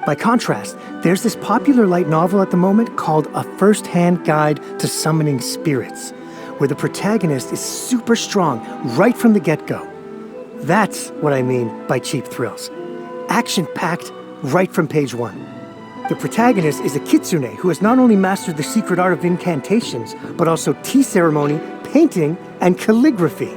By contrast, there's this popular light novel at the moment called A First-Hand Guide to Summoning Spirits, where the protagonist is super strong right from the get-go. That's what I mean by cheap thrills. Action-packed right from page one. The protagonist is a kitsune who has not only mastered the secret art of incantations, but also tea ceremony, painting, and calligraphy.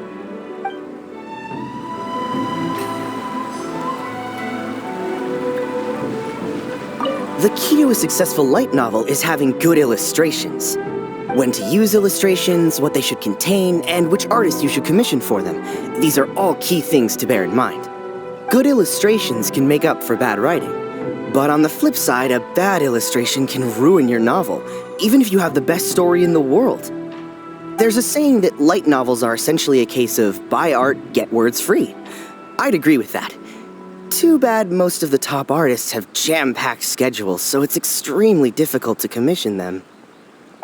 The key to a successful light novel is having good illustrations. When to use illustrations, what they should contain, and which artist you should commission for them. These are all key things to bear in mind. Good illustrations can make up for bad writing. But on the flip side, a bad illustration can ruin your novel, even if you have the best story in the world. There's a saying that light novels are essentially a case of buy art, get words free. I'd agree with that. Too bad most of the top artists have jam-packed schedules, so it's extremely difficult to commission them.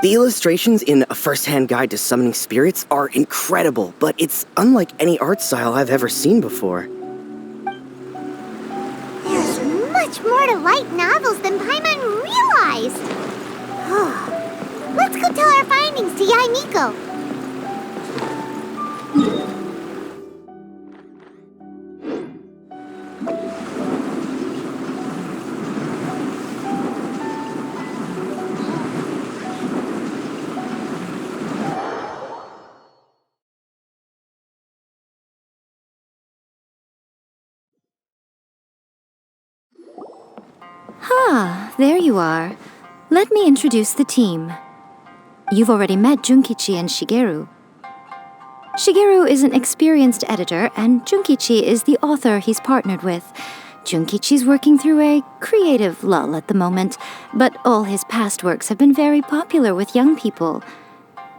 The illustrations in A First-Hand Guide to Summoning Spirits are incredible, but it's unlike any art style I've ever seen before. There's much more to light novels than Paimon realized. Let's go tell our findings to Yai Miko. Ah, there you are. Let me introduce the team. You've already met Junkichi and Shigeru. Shigeru is an experienced editor, and Junkichi is the author he's partnered with. Junkichi's working through a creative lull at the moment, but all his past works have been very popular with young people.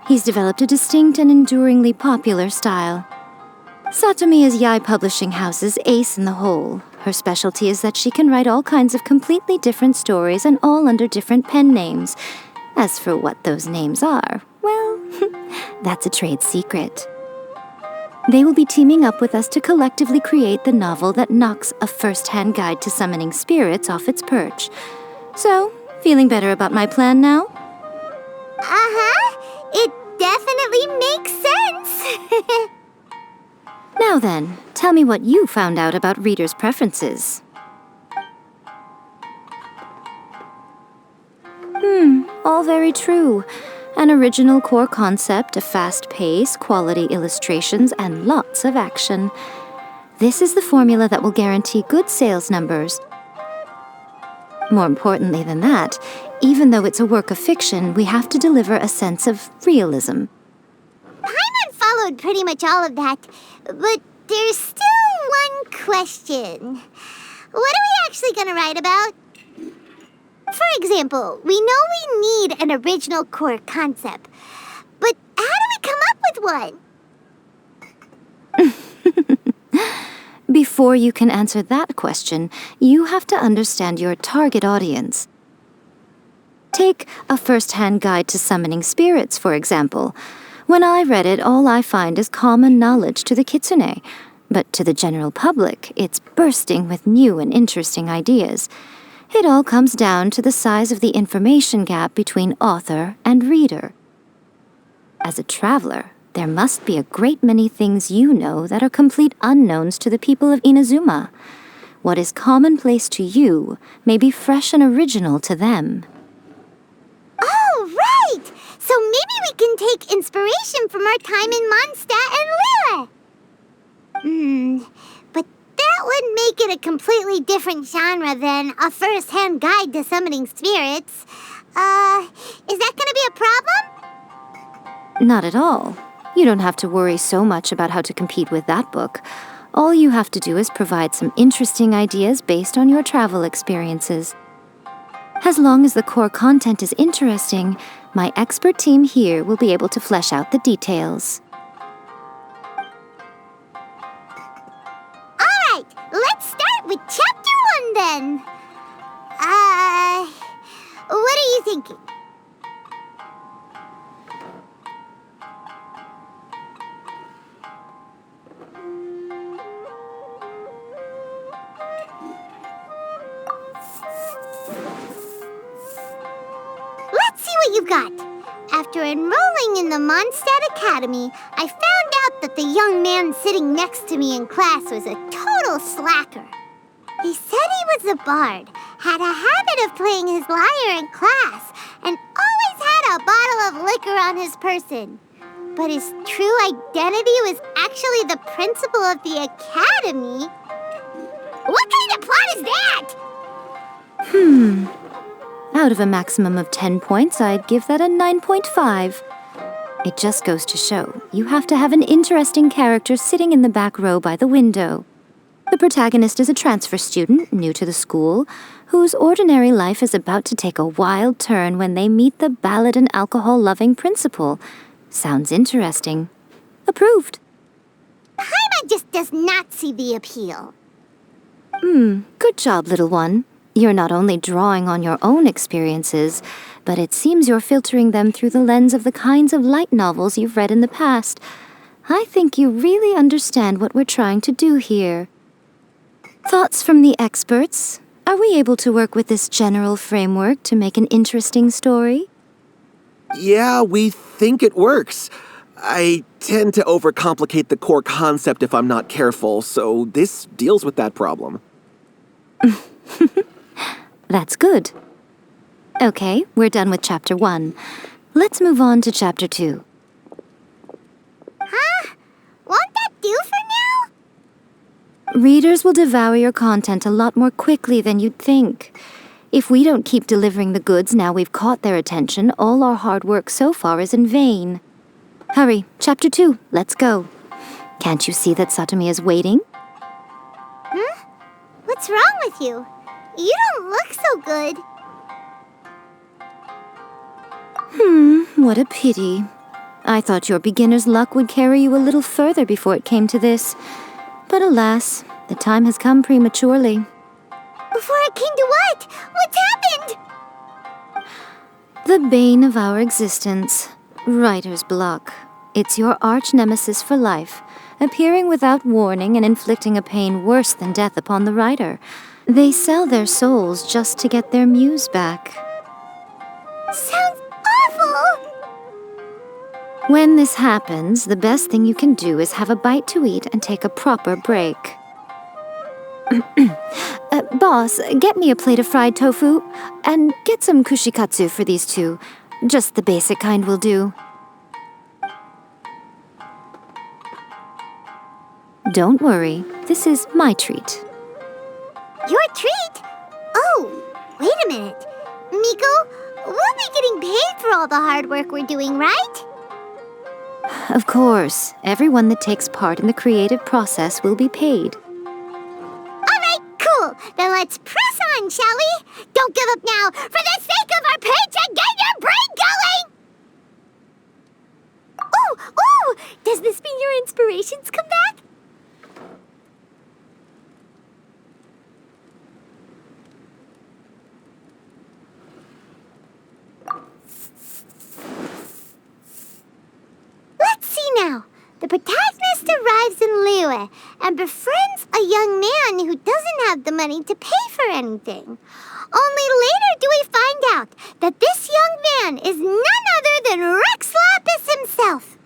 He's developed a distinct and enduringly popular style. Satomi is Yai Publishing House's ace in the hole. Her specialty is that she can write all kinds of completely different stories and all under different pen names. As for what those names are, well, that's a trade secret. They will be teaming up with us to collectively create the novel that knocks A First-Hand Guide to Summoning Spirits off its perch. So, feeling better about my plan now? It definitely makes sense. Now then, tell me what you found out about readers' preferences. All very true. An original core concept, a fast pace, quality illustrations, and lots of action. This is the formula that will guarantee good sales numbers. More importantly than that, even though it's a work of fiction, we have to deliver a sense of realism. Paimon followed pretty much all of that, but there's still one question. What are we actually going to write about? For example, we know we need an original core concept, but how do we come up with one? Before you can answer that question, you have to understand your target audience. Take A First-Hand Guide to Summoning Spirits, for example. When I read it, all I find is common knowledge to the kitsune, but to the general public, it's bursting with new and interesting ideas. It all comes down to the size of the information gap between author and reader. As a traveler, there must be a great many things you know that are complete unknowns to the people of Inazuma. What is commonplace to you may be fresh and original to them. Oh, right! So maybe we can take inspiration from our time in Mondstadt and Lille. But that would make it a completely different genre than A First-Hand Guide to Summoning Spirits. Is that gonna be a problem? Not at all. You don't have to worry so much about how to compete with that book. All you have to do is provide some interesting ideas based on your travel experiences. As long as the core content is interesting, my expert team here will be able to flesh out the details. Alright, let's start with Chapter 1 then. What are you thinking? Let's see what you've got. After enrolling in the Mondstadt Academy, I found out that the young man sitting next to me in class was a total slacker. He said he was a bard, had a habit of playing his lyre in class, and always had a bottle of liquor on his person. But his true identity was actually the principal of the academy. What kind of plot is that? Out of a maximum of 10 points, I'd give that a 9.5. It just goes to show, you have to have an interesting character sitting in the back row by the window. The protagonist is a transfer student, new to the school, whose ordinary life is about to take a wild turn when they meet the ballad and alcohol-loving principal. Sounds interesting. Approved. Paimon just does not see the appeal. Good job, little one. You're not only drawing on your own experiences, but it seems you're filtering them through the lens of the kinds of light novels you've read in the past. I think you really understand what we're trying to do here. Thoughts from the experts? Are we able to work with this general framework to make an interesting story? Yeah, we think it works. I tend to overcomplicate the core concept if I'm not careful, so this deals with that problem. That's good. Okay, we're done with Chapter 1. Let's move on to Chapter 2. Huh? Won't that do for now? Readers will devour your content a lot more quickly than you'd think. If we don't keep delivering the goods now we've caught their attention, all our hard work so far is in vain. Hurry, Chapter 2, let's go. Can't you see that Satomi is waiting? Huh? What's wrong with you? You don't look so good. What a pity. I thought your beginner's luck would carry you a little further before it came to this. But alas, the time has come prematurely. Before it came to what? What's happened? The bane of our existence, writer's block. It's your arch-nemesis for life, appearing without warning and inflicting a pain worse than death upon the writer. They sell their souls just to get their muse back. Sounds awful! When this happens, the best thing you can do is have a bite to eat and take a proper break. Boss, get me a plate of fried tofu, and get some kushikatsu for these two. Just the basic kind will do. Don't worry, this is my treat. Your treat? Oh, wait a minute. Miko, we'll be getting paid for all the hard work we're doing, right? Of course, everyone that takes part in the creative process will be paid. Alright, cool. Then let's press on, shall we? Don't give up now. For the sake of our paycheck, get your brain going! Ooh! Does this mean your inspirations come back? Let's see now. The protagonist arrives in Liyue and befriends a young man who doesn't have the money to pay for anything. Only later do we find out that this young man is none other than Rex Lapis himself.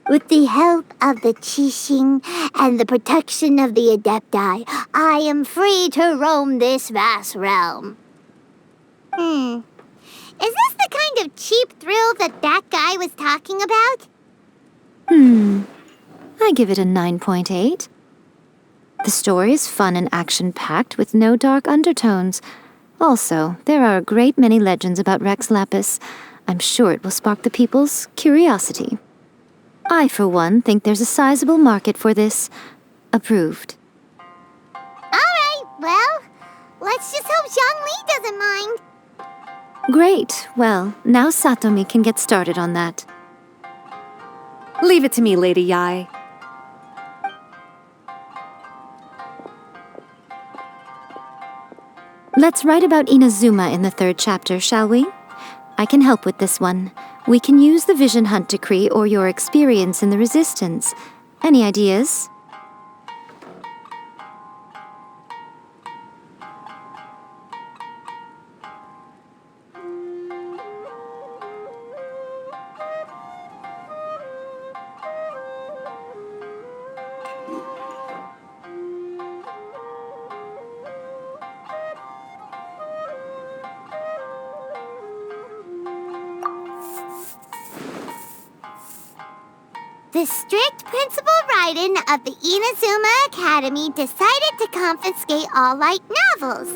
With the help of the Qixing and the protection of the Adepti, I am free to roam this vast realm. Is this the kind of cheap thrill that guy was talking about? I give it a 9.8. The story is fun and action-packed with no dark undertones. Also, there are a great many legends about Rex Lapis. I'm sure it will spark the people's curiosity. I, for one, think there's a sizable market for this. Approved. Alright, well, let's just hope Zhongli doesn't mind. Great. Well, now Satomi can get started on that. Leave it to me, Lady Yai. Let's write about Inazuma in the 3rd chapter, shall we? I can help with this one. We can use the Vision Hunt Decree or your experience in the Resistance. Any ideas? The strict Principal Raiden of the Inazuma Academy decided to confiscate all light novels.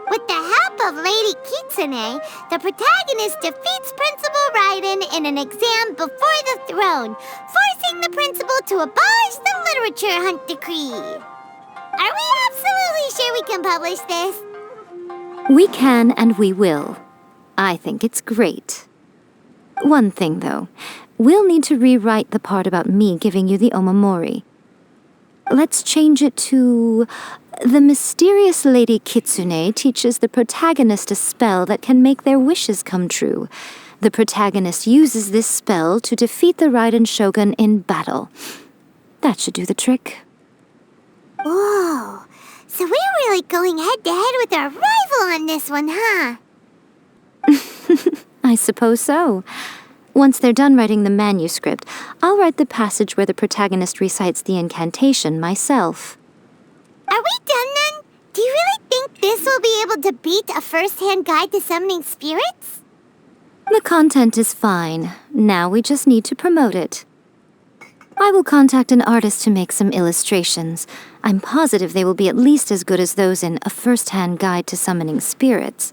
With the help of Lady Kitsune, the protagonist defeats Principal Raiden in an exam before the throne, forcing the principal to abolish the Literature Hunt Decree. Are we absolutely sure we can publish this? We can and we will. I think it's great. One thing, though. we'll need to rewrite the part about me giving you the Omamori. Let's change it to... The mysterious Lady Kitsune teaches the protagonist a spell that can make their wishes come true. The protagonist uses this spell to defeat the Raiden Shogun in battle. That should do the trick. Whoa, so we're really going head-to-head with our rival on this one, huh? I suppose so. Once they're done writing the manuscript, I'll write the passage where the protagonist recites the incantation myself. Are we done then? Do you really think this will be able to beat a first-hand guide to summoning spirits? The content is fine. Now we just need to promote it. I will contact an artist to make some illustrations. I'm positive they will be at least as good as those in A First-Hand Guide to Summoning Spirits.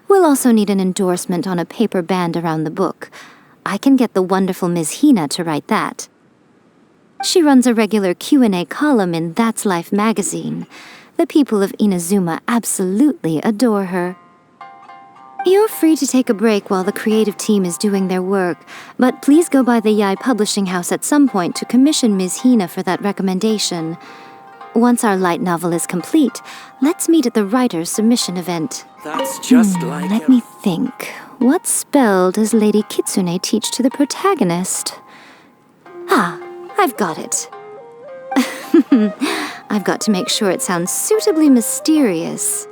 We'll also need an endorsement on a paper band around the book. I can get the wonderful Ms. Hina to write that. She runs a regular Q&A column in That's Life magazine. The people of Inazuma absolutely adore her. You're free to take a break while the creative team is doing their work, but please go by the Yae Publishing House at some point to commission Ms. Hina for that recommendation. Once our light novel is complete, let's meet at the writer's submission event. That's just like... Let me think. What spell does Lady Kitsune teach to the protagonist? Ah, I've got it. I've got to make sure it sounds suitably mysterious.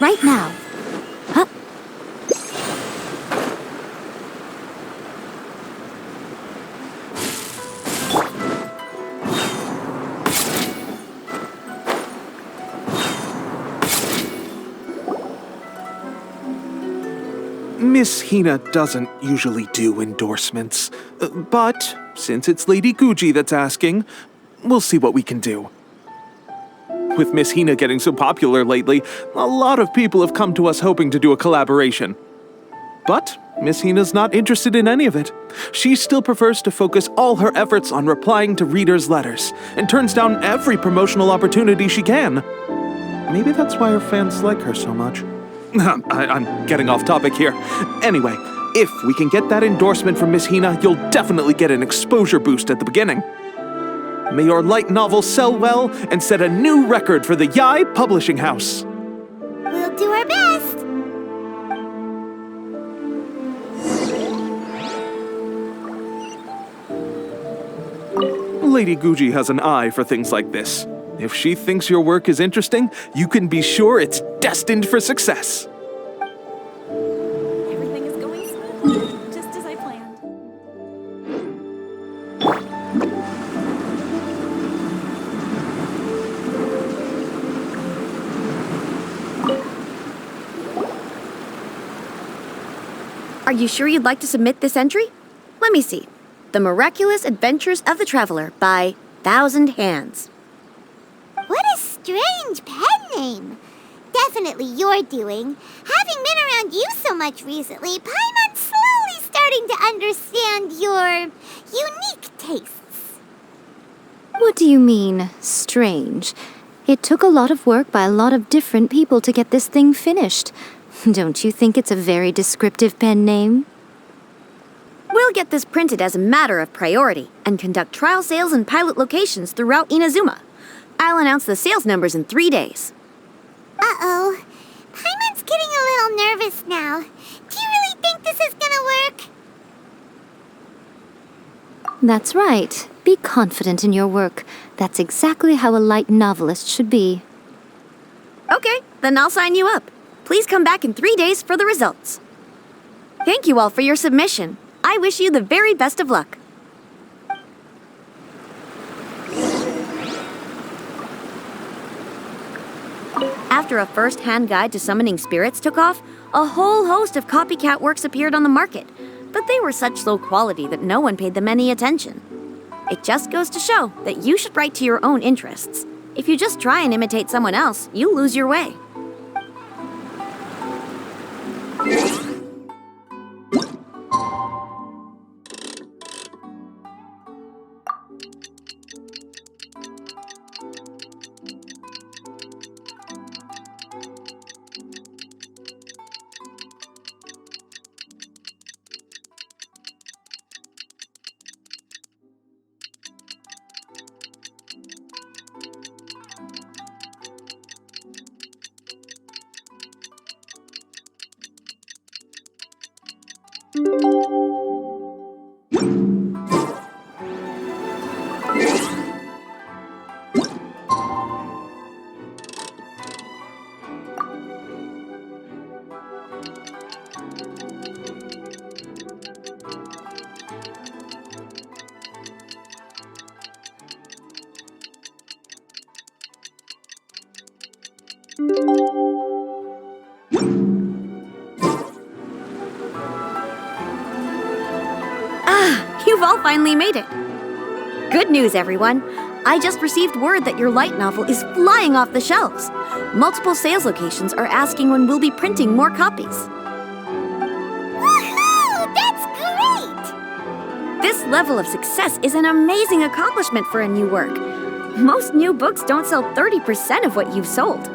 Right now. Huh? Miss Hina doesn't usually do endorsements, but since it's Lady Guji that's asking, we'll see what we can do. With Miss Hina getting so popular lately, a lot of people have come to us hoping to do a collaboration. But Miss Hina's not interested in any of it. She still prefers to focus all her efforts on replying to readers' letters, and turns down every promotional opportunity she can. Maybe that's why her fans like her so much. I'm getting off topic here. Anyway, if we can get that endorsement from Miss Hina, you'll definitely get an exposure boost at the beginning. May your light novel sell well and set a new record for the Yae Publishing House. We'll do our best. Lady Guji has an eye for things like this. If she thinks your work is interesting, you can be sure it's destined for success. Everything is going smoothly, just as I planned. Are you sure you'd like to submit this entry? Let me see. The Miraculous Adventures of the Traveler by Thousand Hands. What a strange pen name. Definitely your doing. Having been around you so much recently, Paimon's slowly starting to understand your unique tastes. What do you mean, strange? It took a lot of work by a lot of different people to get this thing finished. Don't you think it's a very descriptive pen name? We'll get this printed as a matter of priority and conduct trial sales in pilot locations throughout Inazuma. I'll announce the sales numbers in 3 days. Uh-oh. Paimon's getting a little nervous now. Do you really think this is gonna work? That's right. Be confident in your work. That's exactly how a light novelist should be. Okay, then I'll sign you up. Please come back in 3 days for the results. Thank you all for your submission. I wish you the very best of luck. After A First-Hand Guide to Summoning Spirits took off, a whole host of copycat works appeared on the market, but they were such low quality that no one paid them any attention. It just goes to show that you should write to your own interests. If you just try and imitate someone else, you lose your way. You've all finally made it. Good news, everyone. I just received word that your light novel is flying off the shelves. Multiple sales locations are asking when we'll be printing more copies. Woohoo! That's great! This level of success is an amazing accomplishment for a new work. Most new books don't sell 30% of what you've sold.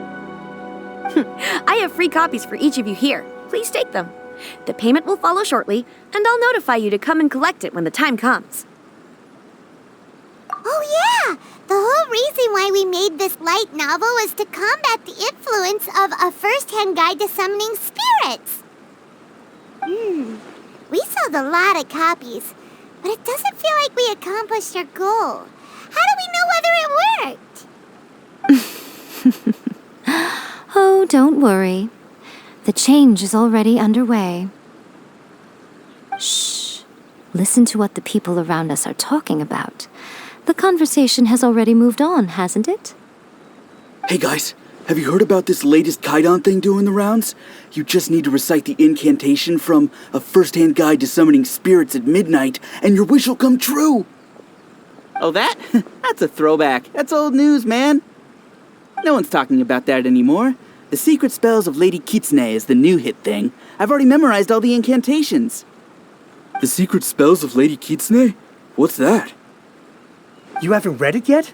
I have free copies for each of you here. Please take them. The payment will follow shortly, and I'll notify you to come and collect it when the time comes. Oh yeah! The whole reason why we made this light novel was to combat the influence of a first-hand guide to summoning spirits. We sold a lot of copies, but it doesn't feel like we accomplished our goal. How do we know whether it worked? Oh, don't worry. The change is already underway. Shh. Listen to what the people around us are talking about. The conversation has already moved on, hasn't it? Hey guys, have you heard about this latest Kaidan thing doing the rounds? You just need to recite the incantation from A First-Hand Guide to Summoning Spirits at midnight, and your wish will come true! Oh, that? That's a throwback. That's old news, man. No one's talking about that anymore. The Secret Spells of Lady Kitsune is the new hit thing. I've already memorized all the incantations. The Secret Spells of Lady Kitsune? What's that? You haven't read it yet?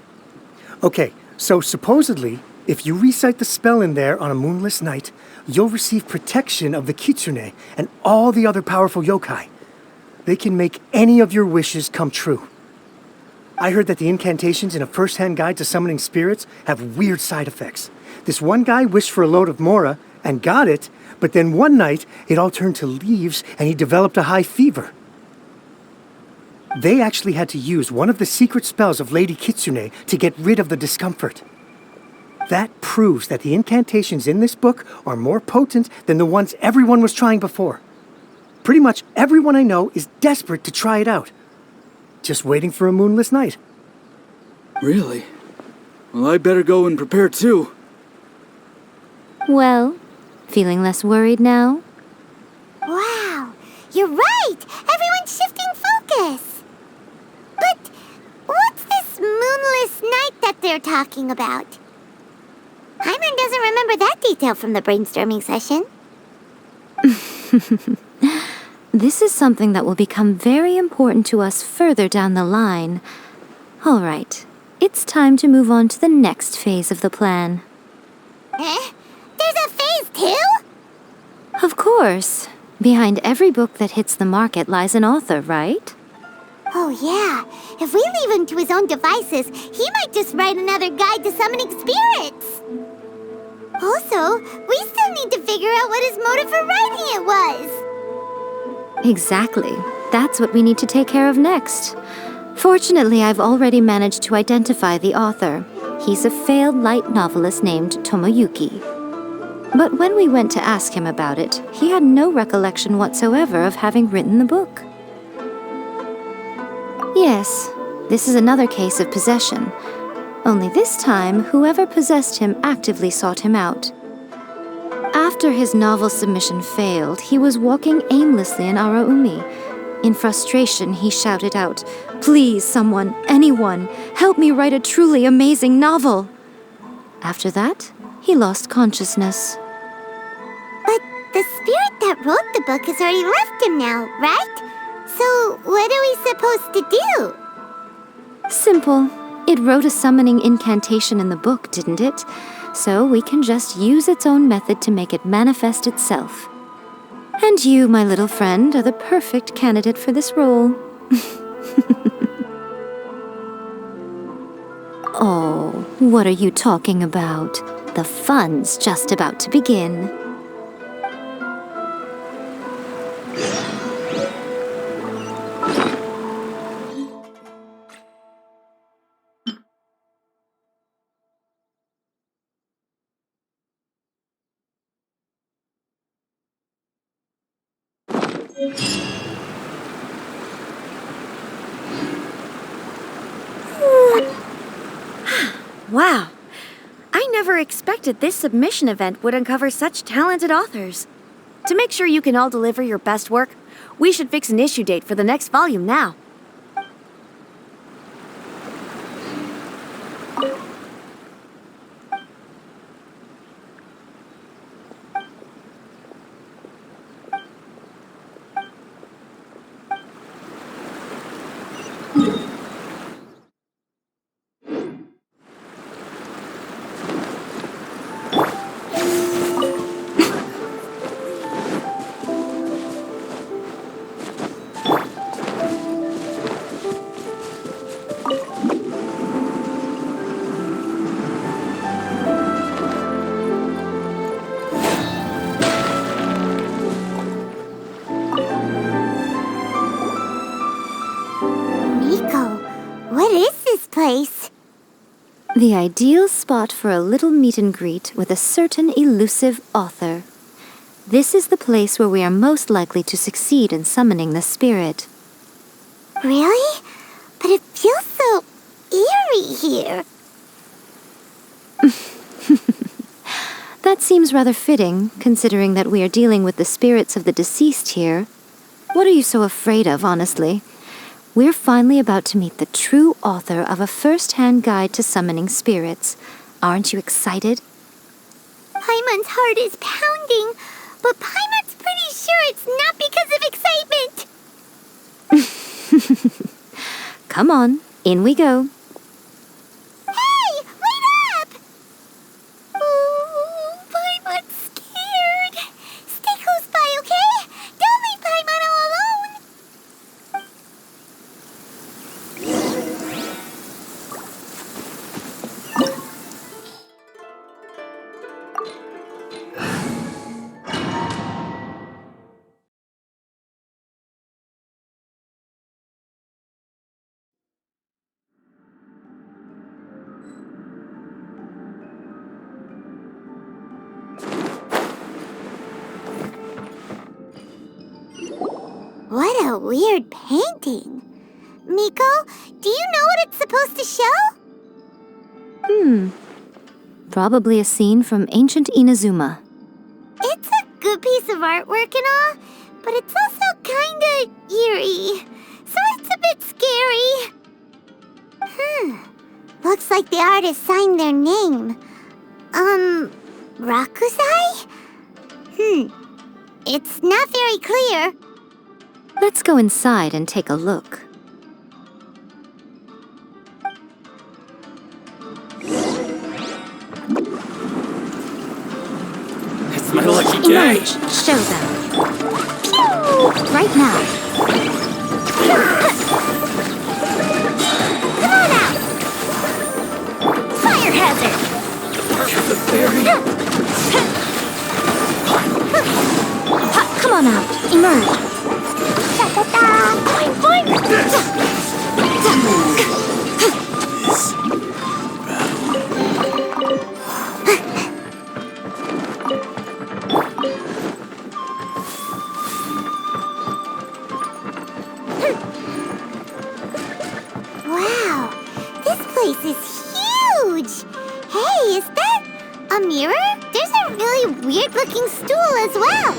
Okay, so supposedly, if you recite the spell in there on a moonless night, you'll receive protection of the Kitsune and all the other powerful yokai. They can make any of your wishes come true. I heard that the incantations in A First-Hand Guide to Summoning Spirits have weird side effects. This one guy wished for a load of mora and got it, but then one night it all turned to leaves and he developed a high fever. They actually had to use one of the secret spells of Lady Kitsune to get rid of the discomfort. That proves that the incantations in this book are more potent than the ones everyone was trying before. Pretty much everyone I know is desperate to try it out. Just waiting for a moonless night. Really? Well, I better go and prepare too. Well, feeling less worried now? Wow, you're right! Everyone's shifting focus! But what's this moonless night that they're talking about? Hyman doesn't remember that detail from the brainstorming session. This is something that will become very important to us further down the line. All right, it's time to move on to the next phase of the plan. There's a phase 2? Of course. Behind every book that hits the market lies an author, right? Oh yeah, if we leave him to his own devices, he might just write another guide to summoning spirits. Also, we still need to figure out what his motive for writing it was. Exactly. That's what we need to take care of next. Fortunately, I've already managed to identify the author. He's a failed light novelist named Tomoyuki. But when we went to ask him about it, he had no recollection whatsoever of having written the book. Yes, this is another case of possession. Only this time, whoever possessed him actively sought him out. After his novel submission failed, he was walking aimlessly in Araumi. In frustration, he shouted out, "Please, someone, anyone, help me write a truly amazing novel!" After that, he lost consciousness. But the spirit that wrote the book has already left him now, right? So what are we supposed to do? Simple. It wrote a summoning incantation in the book, didn't it? So we can just use its own method to make it manifest itself. And you, my little friend, are the perfect candidate for this role. Oh, what are you talking about? The fun's just about to begin. Wow. I never expected this submission event would uncover such talented authors. To make sure you can all deliver your best work, we should fix an issue date for the next volume now. What is this place? The ideal spot for a little meet and greet with a certain elusive author. This is the place where we are most likely to succeed in summoning the spirit. Really? But it feels so eerie here. That seems rather fitting, considering that we are dealing with the spirits of the deceased here. What are you so afraid of, honestly? We're finally about to meet the true author of a first-hand guide to summoning spirits. Aren't you excited? Paimon's heart is pounding, but Paimon's pretty sure it's not because of excitement. Come on, in we go. Hey, wait up! Oh, Paimon's scared. Stay close by, okay? Don't leave Paimon all alone. What a weird painting. Miko, do you know what it's supposed to show? Probably a scene from ancient Inazuma. It's a good piece of artwork and all, but it's also kinda eerie, so it's a bit scary. Looks like the artist signed their name. Rakusai? It's not very clear. Let's go inside and take a look. It's my lucky day. Emerge. Show them. Pew! Right now. Come on out! Fire hazard! Come on out. Emerge. Boing, boing! Wow, this place is huge! Hey, is that a mirror? There's a really weird-looking stool as well.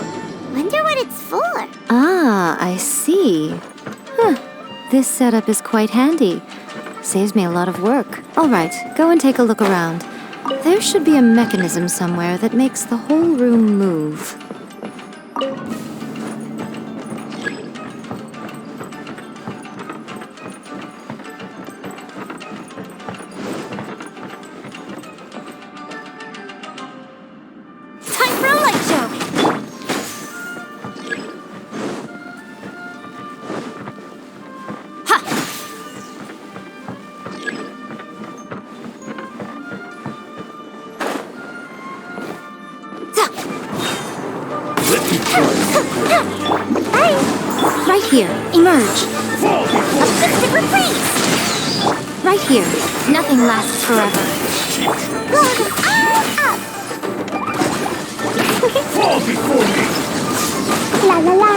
Wonder what it's for. Ah, I see. This setup is quite handy. Saves me a lot of work. All right, go and take a look around. There should be a mechanism somewhere that makes the whole room move. Time for a light show! Right here. Emerge. Different place! Right here. Nothing lasts forever. Up! Fall before me! La la la!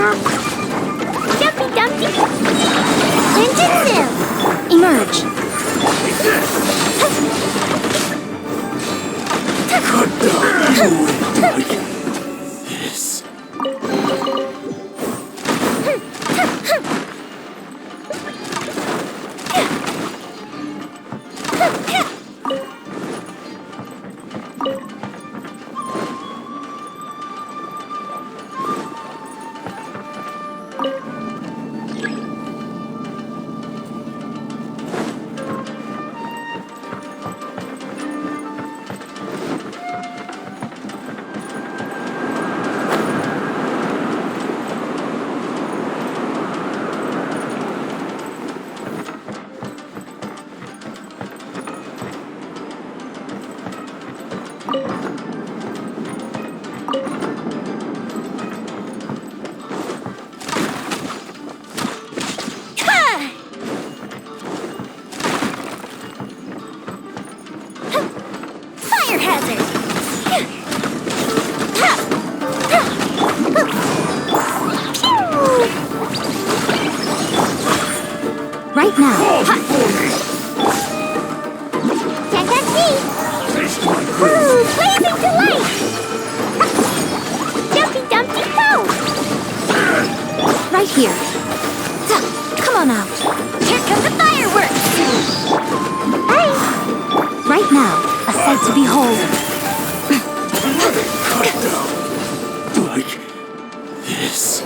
Right now. Check that feet. Ooh, blazing delight. Jumpy Dumpty Go. Right here. Come on out. Here come the fireworks. Hi. Right now. A sight to behold. Like this.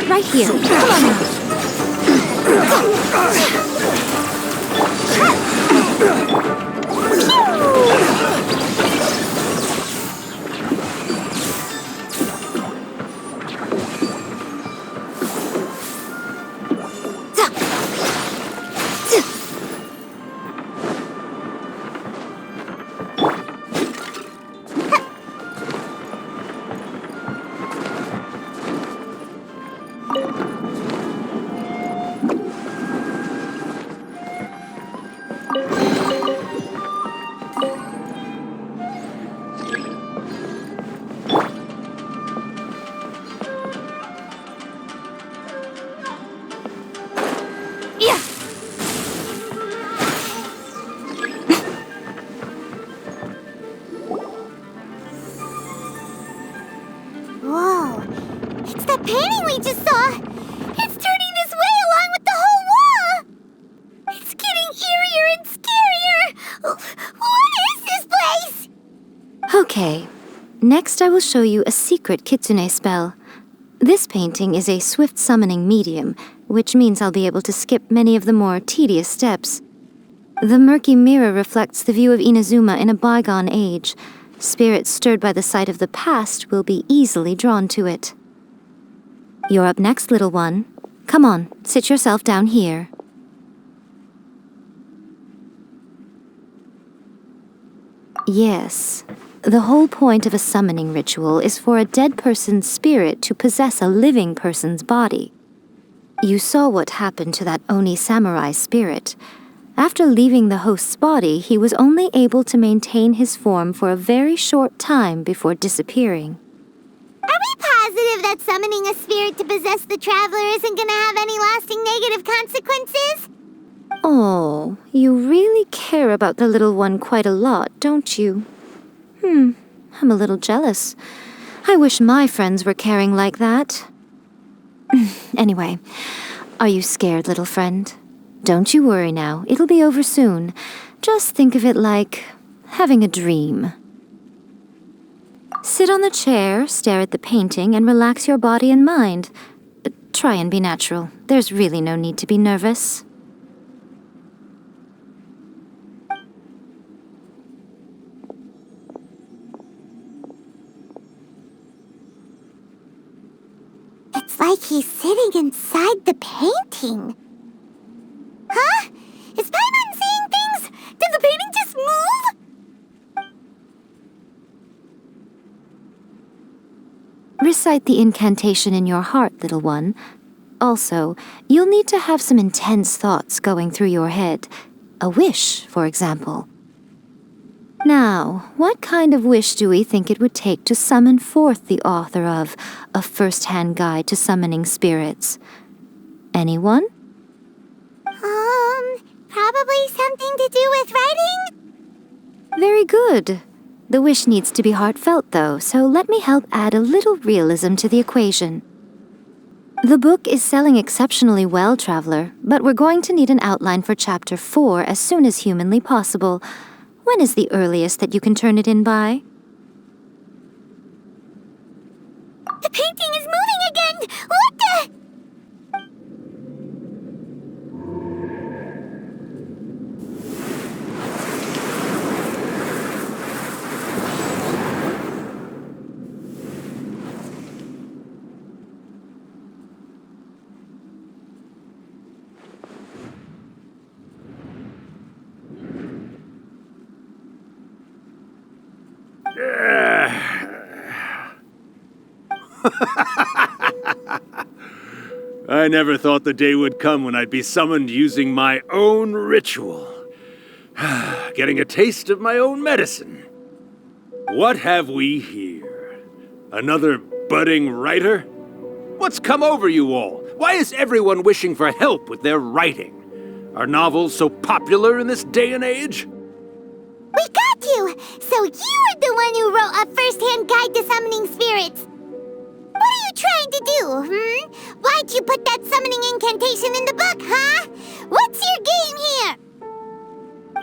Right here. Come on out. Whoa, it's that painting we just saw. It's turning this way along with the whole wall. It's getting eerier and scarier. What is this place? Okay. Next, I will show you a secret kitsune spell. This painting is a swift summoning medium, which means I'll be able to skip many of the more tedious steps. The murky mirror reflects the view of Inazuma in a bygone age. Spirits stirred by the sight of the past will be easily drawn to it. You're up next, little one. Come on, sit yourself down here. Yes. The whole point of a summoning ritual is for a dead person's spirit to possess a living person's body. You saw what happened to that Oni samurai spirit. After leaving the host's body, he was only able to maintain his form for a very short time before disappearing. Are we positive that summoning a spirit to possess the traveler isn't gonna have any lasting negative consequences? Oh, you really care about the little one quite a lot, don't you? I'm a little jealous. I wish my friends were caring like that. Anyway, are you scared, little friend? Don't you worry now, it'll be over soon. Just think of it like having a dream. Sit on the chair, stare at the painting, and relax your body and mind. Try and be natural. There's really no need to be nervous. It's like he's sitting inside the painting. Huh? Is Paimon seeing things? Did the painting just move? Recite the incantation in your heart, little one. Also, you'll need to have some intense thoughts going through your head. A wish, for example. Now, what kind of wish do we think it would take to summon forth the author of A First-Hand Guide to Summoning Spirits? Anyone? Probably something to do with writing? Very good. The wish needs to be heartfelt, though, so let me help add a little realism to the equation. The book is selling exceptionally well, Traveler, but we're going to need an outline for Chapter 4 as soon as humanly possible. When is the earliest that you can turn it in by? The painting is moving again! What the? I never thought the day would come when I'd be summoned using my own ritual. Getting a taste of my own medicine. What have we here? Another budding writer? What's come over you all? Why is everyone wishing for help with their writing? Are novels so popular in this day and age? We got you! So you were the one who wrote a first-hand guide to summoning spirits. What are you trying to do, Why'd you put that summoning incantation in the book, huh? What's your game here?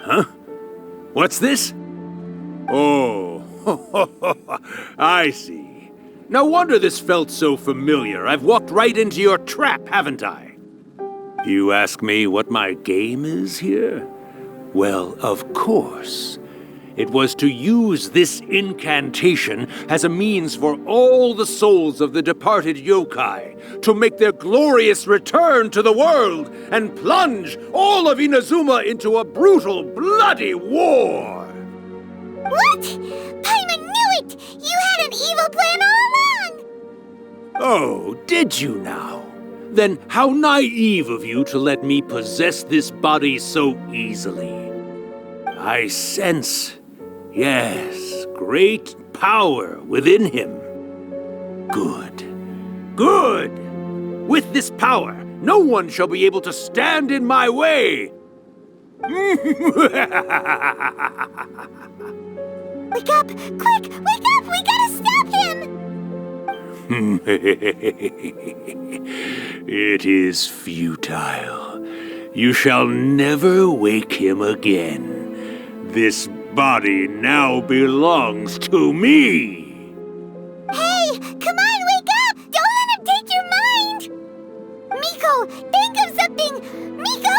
Huh? What's this? Oh, I see. No wonder this felt so familiar. I've walked right into your trap, haven't I? You ask me what my game is here? Well, of course. It was to use this incantation as a means for all the souls of the departed yokai to make their glorious return to the world and plunge all of Inazuma into a brutal, bloody war! What? Paimon knew it! You had an evil plan all along! Oh, did you now? Then how naive of you to let me possess this body so easily. I sense, yes, great power within him. Good. Good! With this power, no one shall be able to stand in my way! Wake up! Quick! Wake up! We gotta stop him! It is futile. You shall never wake him again. This body now belongs to me! Hey! Come on, wake up! Don't let him take your mind! Miko, think of something! Miko!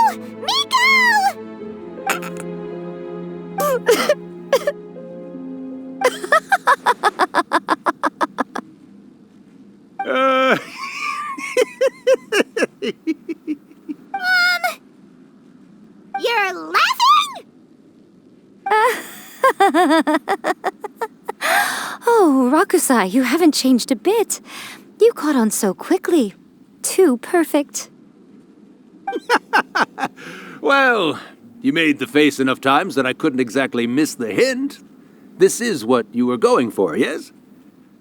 You're laughing? Oh, Rakusai, you haven't changed a bit. You caught on so quickly. Too perfect. Well, you made the face enough times that I couldn't exactly miss the hint. This is what you were going for, yes?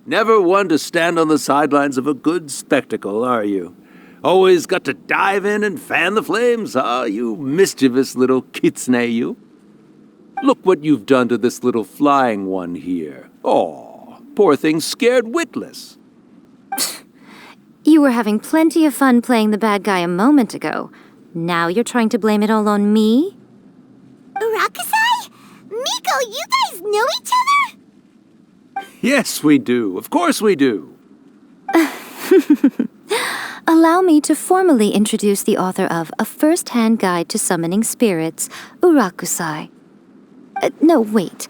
Never one to stand on the sidelines of a good spectacle, are you? Always got to dive in and fan the flames, huh? You mischievous little kitsune, you. Look what you've done to this little flying one here. Aw, poor thing scared witless. You were having plenty of fun playing the bad guy a moment ago. Now you're trying to blame it all on me? Rakusai? Miko, you guys know each other? Yes, we do. Of course we do. Allow me to formally introduce the author of A First-Hand Guide to Summoning Spirits, Urakusai. No, wait.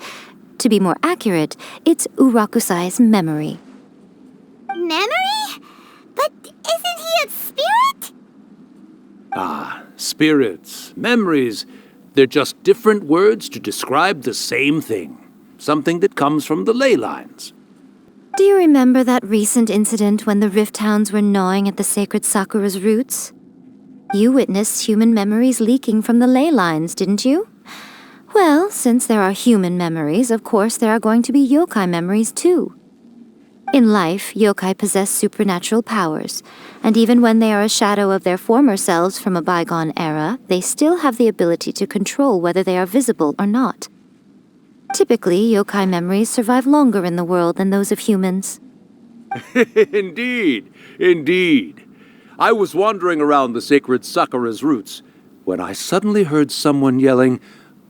To be more accurate, it's Urakusai's memory. Memory? But isn't he a spirit? Ah, spirits, memories. They're just different words to describe the same thing. Something that comes from the ley lines. Do you remember that recent incident when the Rift Hounds were gnawing at the sacred Sakura's roots? You witnessed human memories leaking from the ley lines, didn't you? Well, since there are human memories, of course there are going to be yokai memories too. In life, yokai possess supernatural powers, and even when they are a shadow of their former selves from a bygone era, they still have the ability to control whether they are visible or not. Typically, yokai memories survive longer in the world than those of humans. Indeed, indeed. I was wandering around the sacred Sakura's roots when I suddenly heard someone yelling,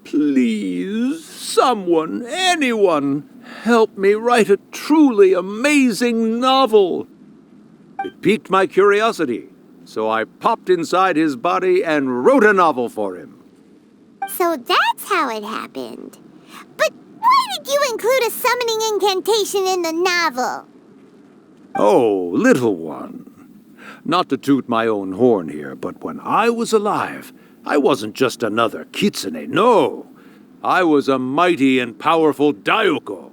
"Please, someone, anyone, help me write a truly amazing novel." It piqued my curiosity, so I popped inside his body and wrote a novel for him. So that's how it happened. But why did you include a summoning incantation in the novel? Oh, little one. Not to toot my own horn here, but when I was alive, I wasn't just another kitsune, no. I was a mighty and powerful Daiyoko.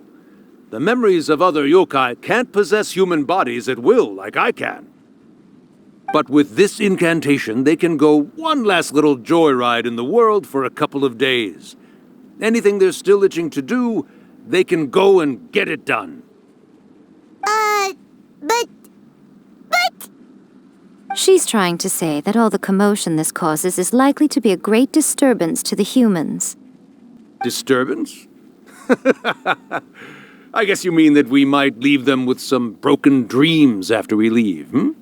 The memories of other yokai can't possess human bodies at will like I can. But with this incantation, they can go one last little joyride in the world for a couple of days. Anything they're still itching to do, they can go and get it done. But... She's trying to say that all the commotion this causes is likely to be a great disturbance to the humans. Disturbance? I guess you mean that we might leave them with some broken dreams after we leave, hmm?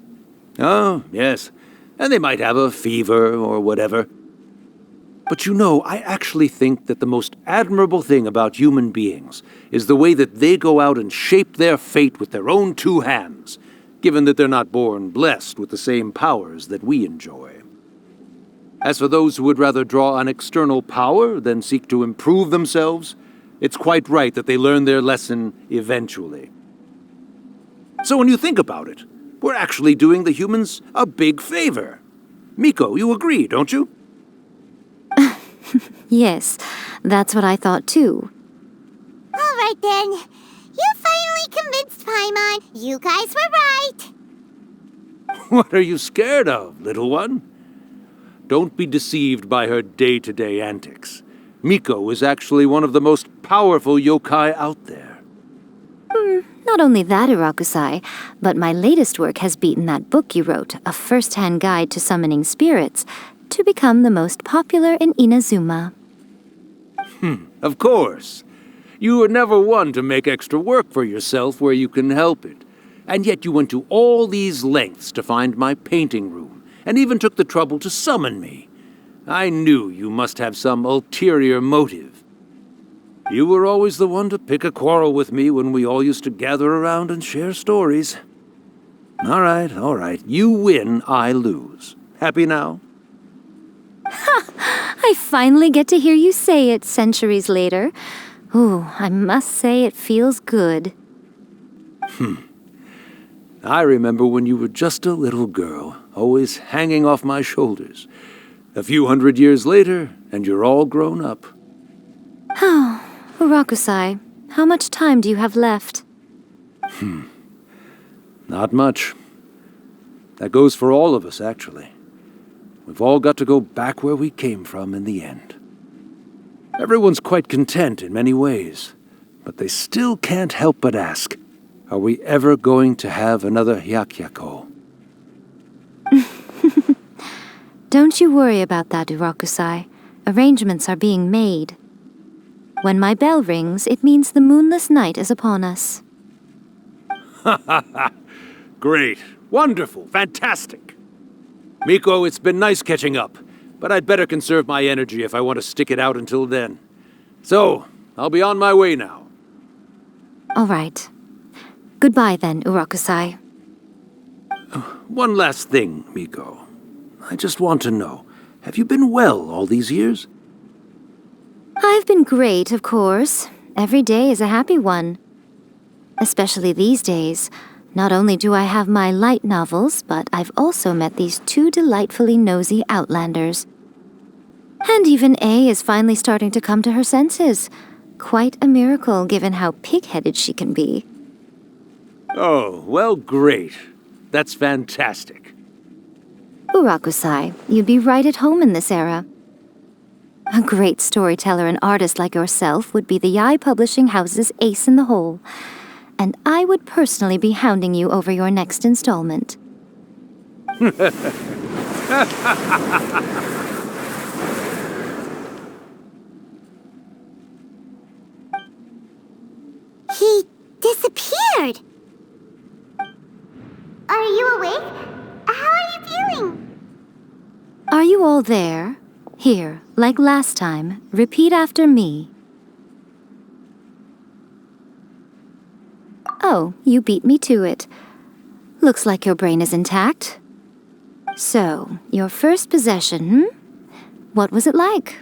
Oh, yes. And they might have a fever or whatever. But you know, I actually think that the most admirable thing about human beings is the way that they go out and shape their fate with their own two hands, given that they're not born blessed with the same powers that we enjoy. As for those who would rather draw on external power than seek to improve themselves, it's quite right that they learn their lesson eventually. So when you think about it, we're actually doing the humans a big favor. Miko, you agree, don't you? Yes, that's what I thought too. All right then. You finally convinced Paimon. You guys were right. What are you scared of, little one? Don't be deceived by her day-to-day antics. Miko is actually one of the most powerful yokai out there. Not only that, Urakusai, but my latest work has beaten that book you wrote, A First-Hand Guide to Summoning Spirits, to become the most popular in Inazuma. Of course. You were never one to make extra work for yourself where you can help it. And yet you went to all these lengths to find my painting room, and even took the trouble to summon me. I knew you must have some ulterior motive. You were always the one to pick a quarrel with me when we all used to gather around and share stories. All right. You win, I lose. Happy now? I finally get to hear you say it centuries later. Ooh, I must say it feels good. I remember when you were just a little girl, always hanging off my shoulders. A few hundred years later, and you're all grown up. Urakusai, how much time do you have left? Not much. That goes for all of us, actually. We've all got to go back where we came from in the end. Everyone's quite content in many ways, but they still can't help but ask, are we ever going to have another Hyakyako? Don't you worry about that, Urakusai. Arrangements are being made. When my bell rings, it means the moonless night is upon us. Great. Wonderful. Fantastic. Miko, it's been nice catching up, but I'd better conserve my energy if I want to stick it out until then. So, I'll be on my way now. All right. Goodbye then, Urakusai. One last thing, Miko. I just want to know, have you been well all these years? I've been great, of course. Every day is a happy one. Especially these days. Not only do I have my light novels, but I've also met these two delightfully nosy outlanders. And even A is finally starting to come to her senses. Quite a miracle, given how pig-headed she can be. Oh, well, great. That's fantastic. Urakusai, you'd be right at home in this era. A great storyteller and artist like yourself would be the Yae Publishing House's ace in the hole. And I would personally be hounding you over your next installment. He disappeared. Are you awake? How are you feeling? Are you all there? Here, like last time, repeat after me. Oh, you beat me to it. Looks like your brain is intact. So, your first possession, What was it like?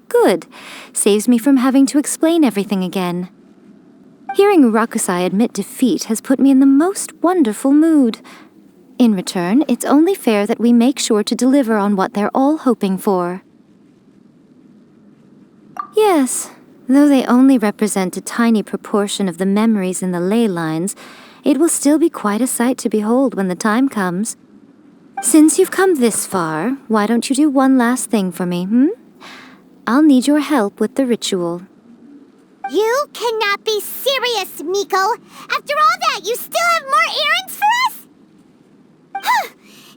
Good. Saves me from having to explain everything again. Hearing Urakusai admit defeat has put me in the most wonderful mood. In return, it's only fair that we make sure to deliver on what they're all hoping for. Yes, Though they only represent a tiny proportion of the memories in the ley lines, it will still be quite a sight to behold when the time comes. Since you've come this far, why don't you do one last thing for me, I'll need your help with the ritual. You cannot be serious, Miko. After all that, you still have more errands for us? Huh.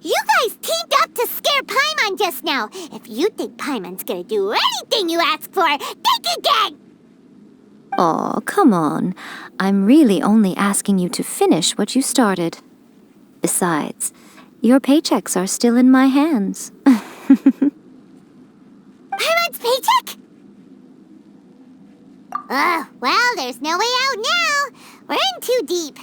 You guys teamed up to scare Paimon just now. If you think Paimon's gonna do anything you ask for, think again! Aw, come on. I'm really only asking you to finish what you started. Besides, your paychecks are still in my hands. Paimon's paycheck? Well, there's no way out now. We're in too deep.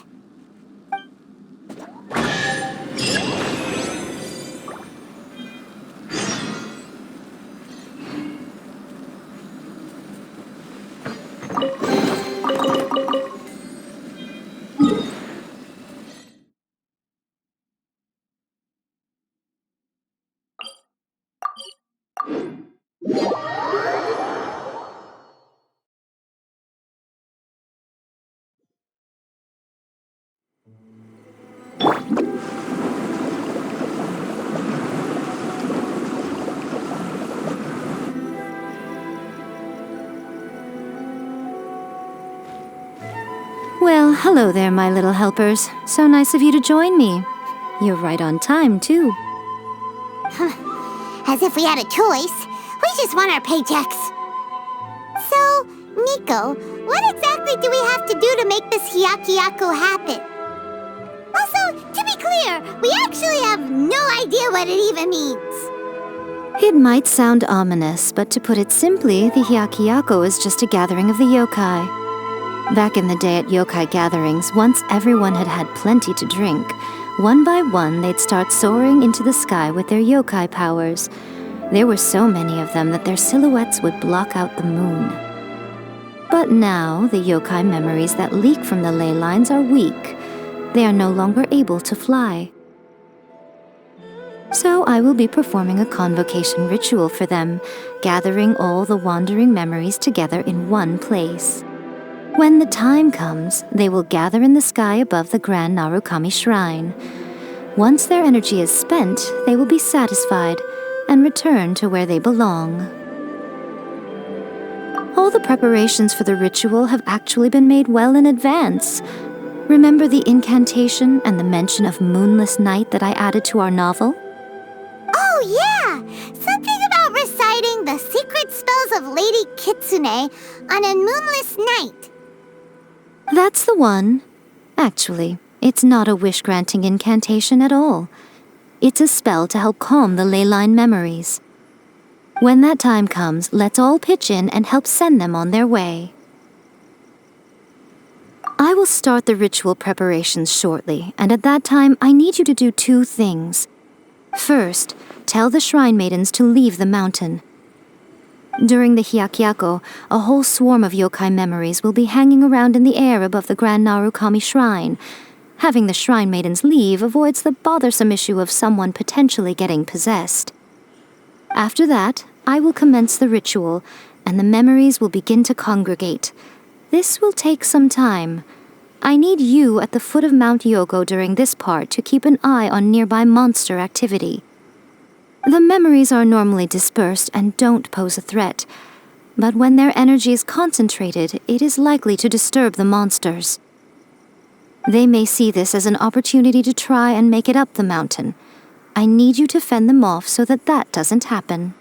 Well, hello there, my little helpers. So nice of you to join me. You're right on time, too. As if we had a choice. We just want our paychecks. So, Miko, what exactly do we have to do to make this Hyakuyaku happen? Also, to be clear, we actually have no idea what it even means. It might sound ominous, but to put it simply, the Hyakuyaku is just a gathering of the yokai. Back in the day at yokai gatherings, once everyone had had plenty to drink, one by one they'd start soaring into the sky with their yokai powers. There were so many of them that their silhouettes would block out the moon. But now, the yokai memories that leak from the ley lines are weak. They are no longer able to fly. So I will be performing a convocation ritual for them, gathering all the wandering memories together in one place. When the time comes, they will gather in the sky above the Grand Narukami Shrine. Once their energy is spent, they will be satisfied and return to where they belong. All the preparations for the ritual have actually been made well in advance. Remember the incantation and the mention of moonless night that I added to our novel? Oh, yeah! Something about reciting the secret spells of Lady Kitsune on a moonless night. That's the one. Actually, it's not a wish-granting incantation at all. It's a spell to help calm the ley line memories. When that time comes, let's all pitch in and help send them on their way. I will start the ritual preparations shortly, and at that time, I need you to do two things. First, tell the shrine maidens to leave the mountain. During the Hyakuyaku, a whole swarm of yokai memories will be hanging around in the air above the Grand Narukami Shrine. Having the shrine maidens leave avoids the bothersome issue of someone potentially getting possessed. After that, I will commence the ritual, and the memories will begin to congregate. This will take some time. I need you at the foot of Mount Yogo during this part to keep an eye on nearby monster activity. The memories are normally dispersed and don't pose a threat, but when their energy is concentrated, it is likely to disturb the monsters. They may see this as an opportunity to try and make it up the mountain. I need you to fend them off so that that doesn't happen.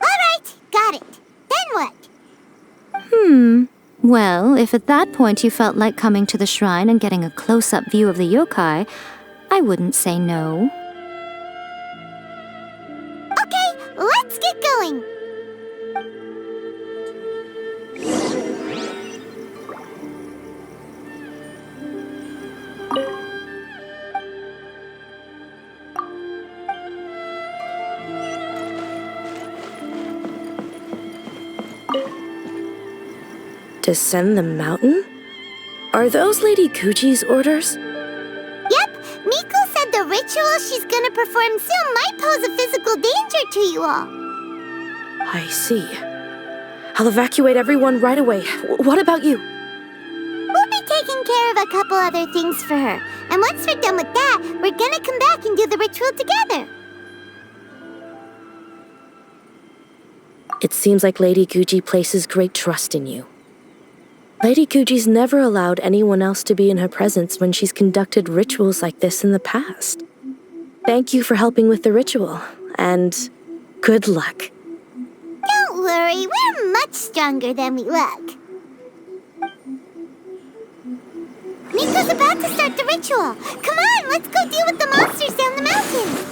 All right, got it. Then what? Well, if at that point you felt like coming to the shrine and getting a close-up view of the yokai, I wouldn't say no. Okay, let's get going. Descend the mountain? Are those Lady Kuchi's orders? Yep, Miko said the ritual she's gonna perform soon might pose a physical danger to you all. I see. I'll evacuate everyone right away. What about you? We'll be taking care of a couple other things for her. And once we're done with that, we're gonna come back and do the ritual together. It seems like Lady Guji places great trust in you. Lady Guji's never allowed anyone else to be in her presence when she's conducted rituals like this in the past. Thank you for helping with the ritual, and good luck. Don't worry, we're much stronger than we look. Miko's about to start the ritual. Come on, let's go deal with the monsters down the mountain.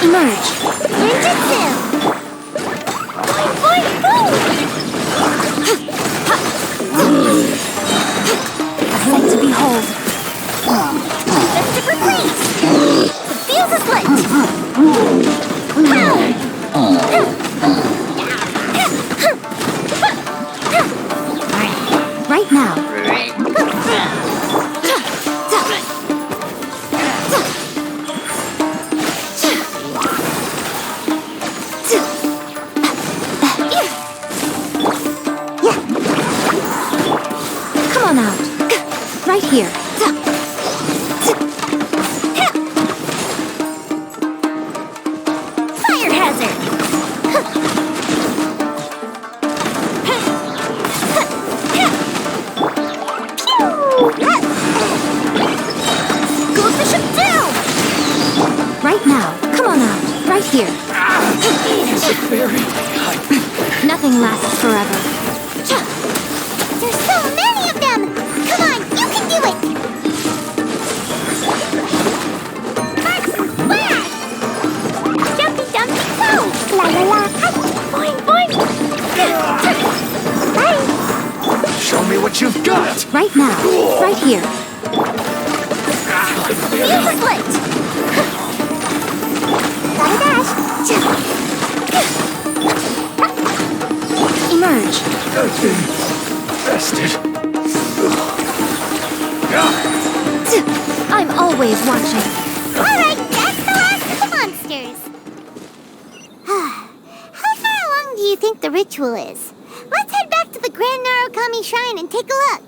Emerge. Ninjutsu! Boing, boing, boom! A sight to behold. Festive release! The fuse is lit! Right now. Come on out. Right here. Fire hazard! Goldfish it down! Right now. Come on out. Right here. Nothing lasts forever. There's so many of them! Come on, you can do it! First splash! Jumpy dumpy go! La la la! Boing boing! Bye! Show me what you've got! Right now. Right here. Fuse is lit! Gotta dash! Emerge. Bested. I'm always watching. Alright, that's the last of the monsters! How far along do you think the ritual is? Let's head back to the Grand Narukami Shrine and take a look!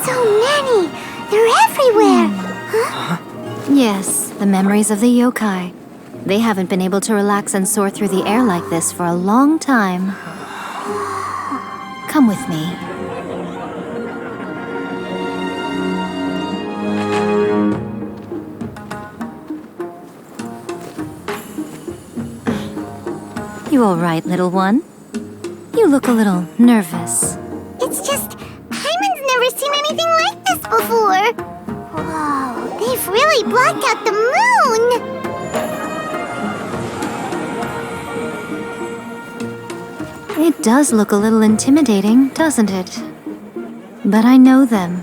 So many! They're everywhere! Huh? Yes, the memories of the yokai. They haven't been able to relax and soar through the air like this for a long time. Come with me. You all right, little one? You look a little nervous. It's just, Hyman's never seen anything like this before! Whoa, they've really blocked out the moon! It does look a little intimidating, doesn't it? But I know them.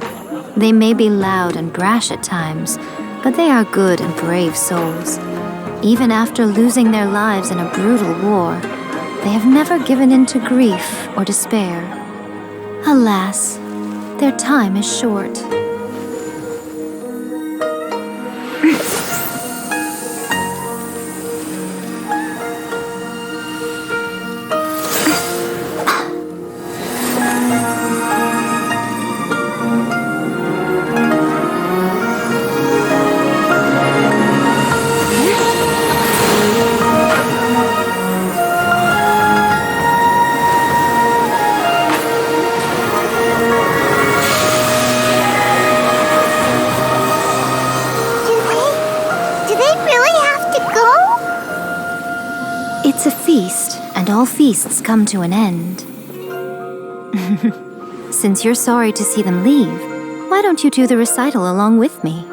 They may be loud and brash at times, but they are good and brave souls. Even after losing their lives in a brutal war, they have never given in to grief or despair. Alas, their time is short. all feasts come to an end. Since you're sorry to see them leave, why don't you do the recital along with me?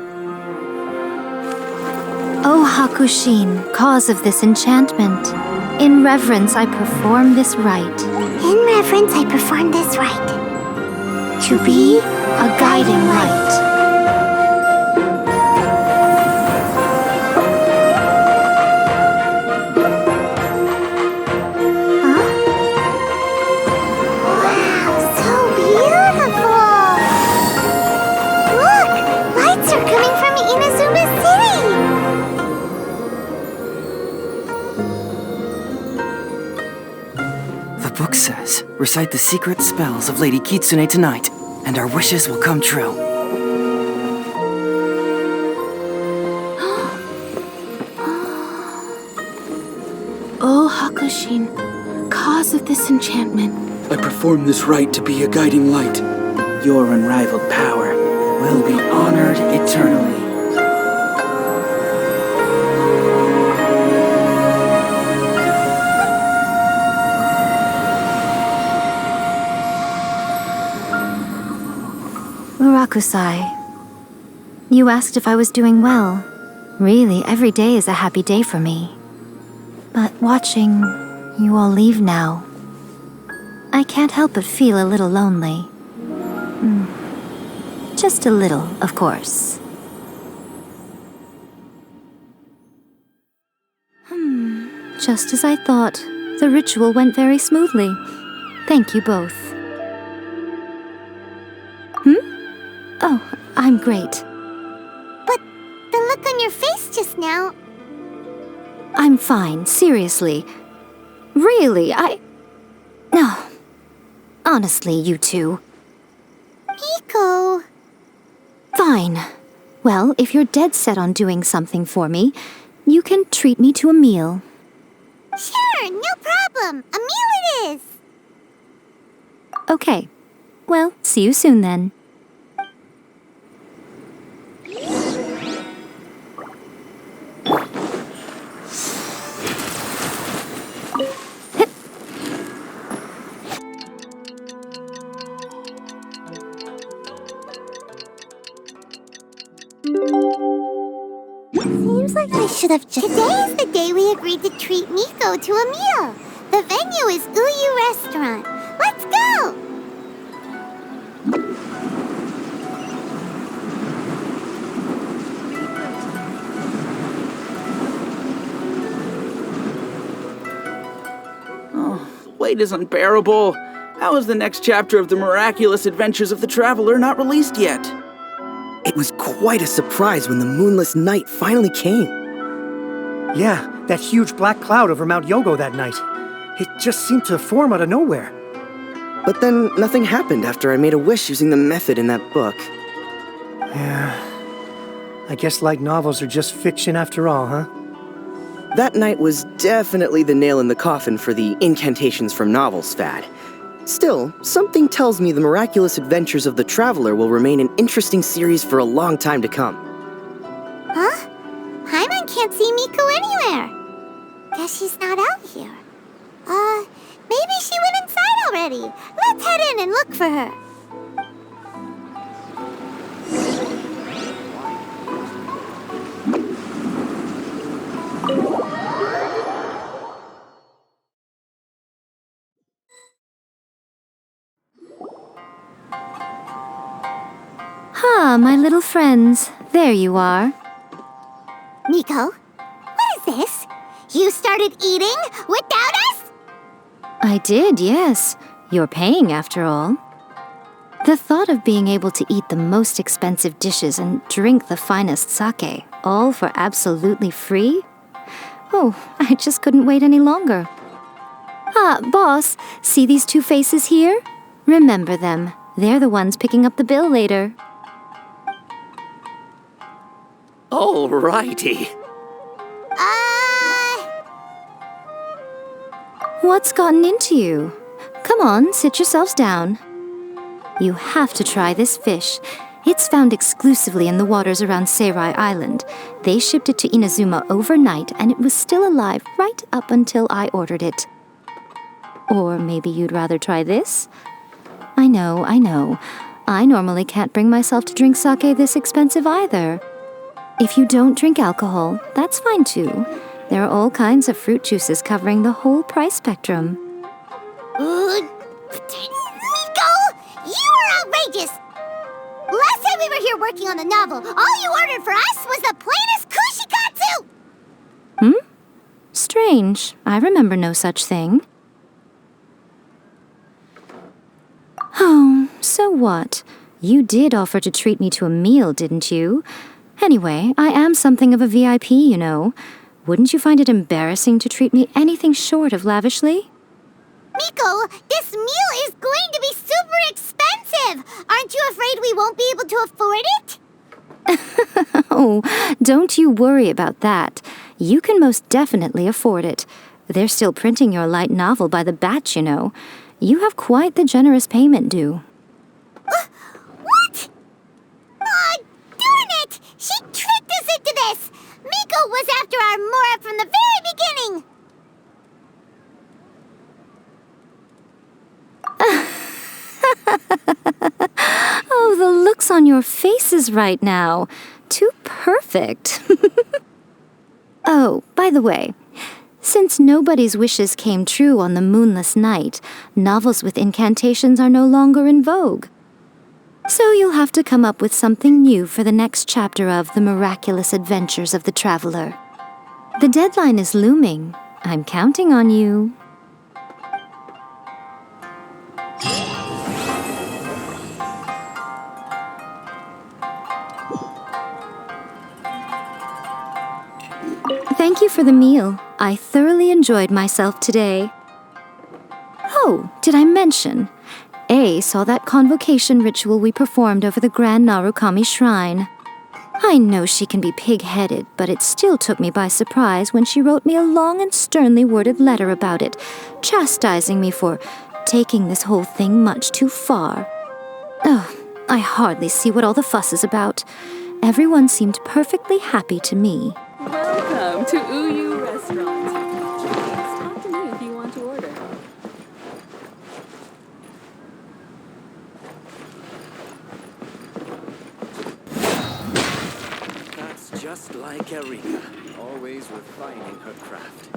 O Hakushin, cause of this enchantment, in reverence I perform this rite. In reverence, I perform this rite. To be a guiding light. Recite the secret spells of Lady Kitsune tonight, and our wishes will come true. O Hakushin, cause of this enchantment, I perform this rite to be a guiding light. Your unrivaled power will be honored eternally. Murakusai, you asked if I was doing well. Really, every day is a happy day for me. But watching you all leave now, I can't help but feel a little lonely. Just a little, of course. Just as I thought, the ritual went very smoothly. Thank you both. Oh, I'm great. But the look on your face just now... I'm fine, seriously. Really, No. Honestly, you two. Miko... Fine. Well, if you're dead set on doing something for me, you can treat me to a meal. Sure, no problem. A meal it is. Okay. Well, see you soon then. Seems like I should have just... Today is the day we agreed to treat Miko to a meal. The venue is Uyu Restaurant. Let's go! Wait is unbearable. How is the next chapter of the miraculous adventures of the traveler not released yet? It was quite a surprise when the moonless night finally came. Yeah, that huge black cloud over Mount Yogo that night. It just seemed to form out of nowhere. But then nothing happened after I made a wish using the method in that book. Yeah. I guess light novels are just fiction after all, huh? That night was definitely the nail in the coffin for the incantations from novels fad. Still, something tells me the miraculous adventures of the traveler will remain an interesting series for a long time to come. Huh? Paimon can't see Miko anywhere. Guess she's not out here. Maybe she went inside already. Let's head in and look for her. My little friends. There you are. Miko, what is this? You started eating without us? I did, yes. You're paying, after all. The thought of being able to eat the most expensive dishes and drink the finest sake, all for absolutely free? Oh, I just couldn't wait any longer. Boss, see these two faces here? Remember them. They're the ones picking up the bill later. Alrighty. What's gotten into you? Come on, sit yourselves down. You have to try this fish. It's found exclusively in the waters around Seirai Island. They shipped it to Inazuma overnight, and it was still alive right up until I ordered it. Or maybe you'd rather try this? I know. I normally can't bring myself to drink sake this expensive either. If you don't drink alcohol, that's fine too. There are all kinds of fruit juices covering the whole price spectrum. Miko! You are outrageous! Last time we were here working on the novel, all you ordered for us was the plainest kushikatsu! Strange. I remember no such thing. Oh, so what? You did offer to treat me to a meal, didn't you? Anyway, I am something of a VIP, you know. Wouldn't you find it embarrassing to treat me anything short of lavishly? Miko, this meal is going to be super expensive! Aren't you afraid we won't be able to afford it? Oh, don't you worry about that. You can most definitely afford it. They're still printing your light novel by the batch, you know. You have quite the generous payment due. What? Aw, darn it! She tricked us into this! Miko was after our Mora from the very beginning! Oh, the looks on your faces right now. Too perfect. Oh, by the way, since nobody's wishes came true on the moonless night, novels with incantations are no longer in vogue. So you'll have to come up with something new for the next chapter of The Miraculous Adventures of the Traveler. The deadline is looming. I'm counting on you. Thank you for the meal. I thoroughly enjoyed myself today. Oh, did I mention? A saw that convocation ritual we performed over the Grand Narukami Shrine. I know she can be pig-headed, but it still took me by surprise when she wrote me a long and sternly worded letter about it, chastising me for taking this whole thing much too far. Oh, I hardly see what all the fuss is about. Everyone seemed perfectly happy to me. Welcome to Uyu Restaurant. Please talk to me if you want to order. That's just like Erika, always refining her craft.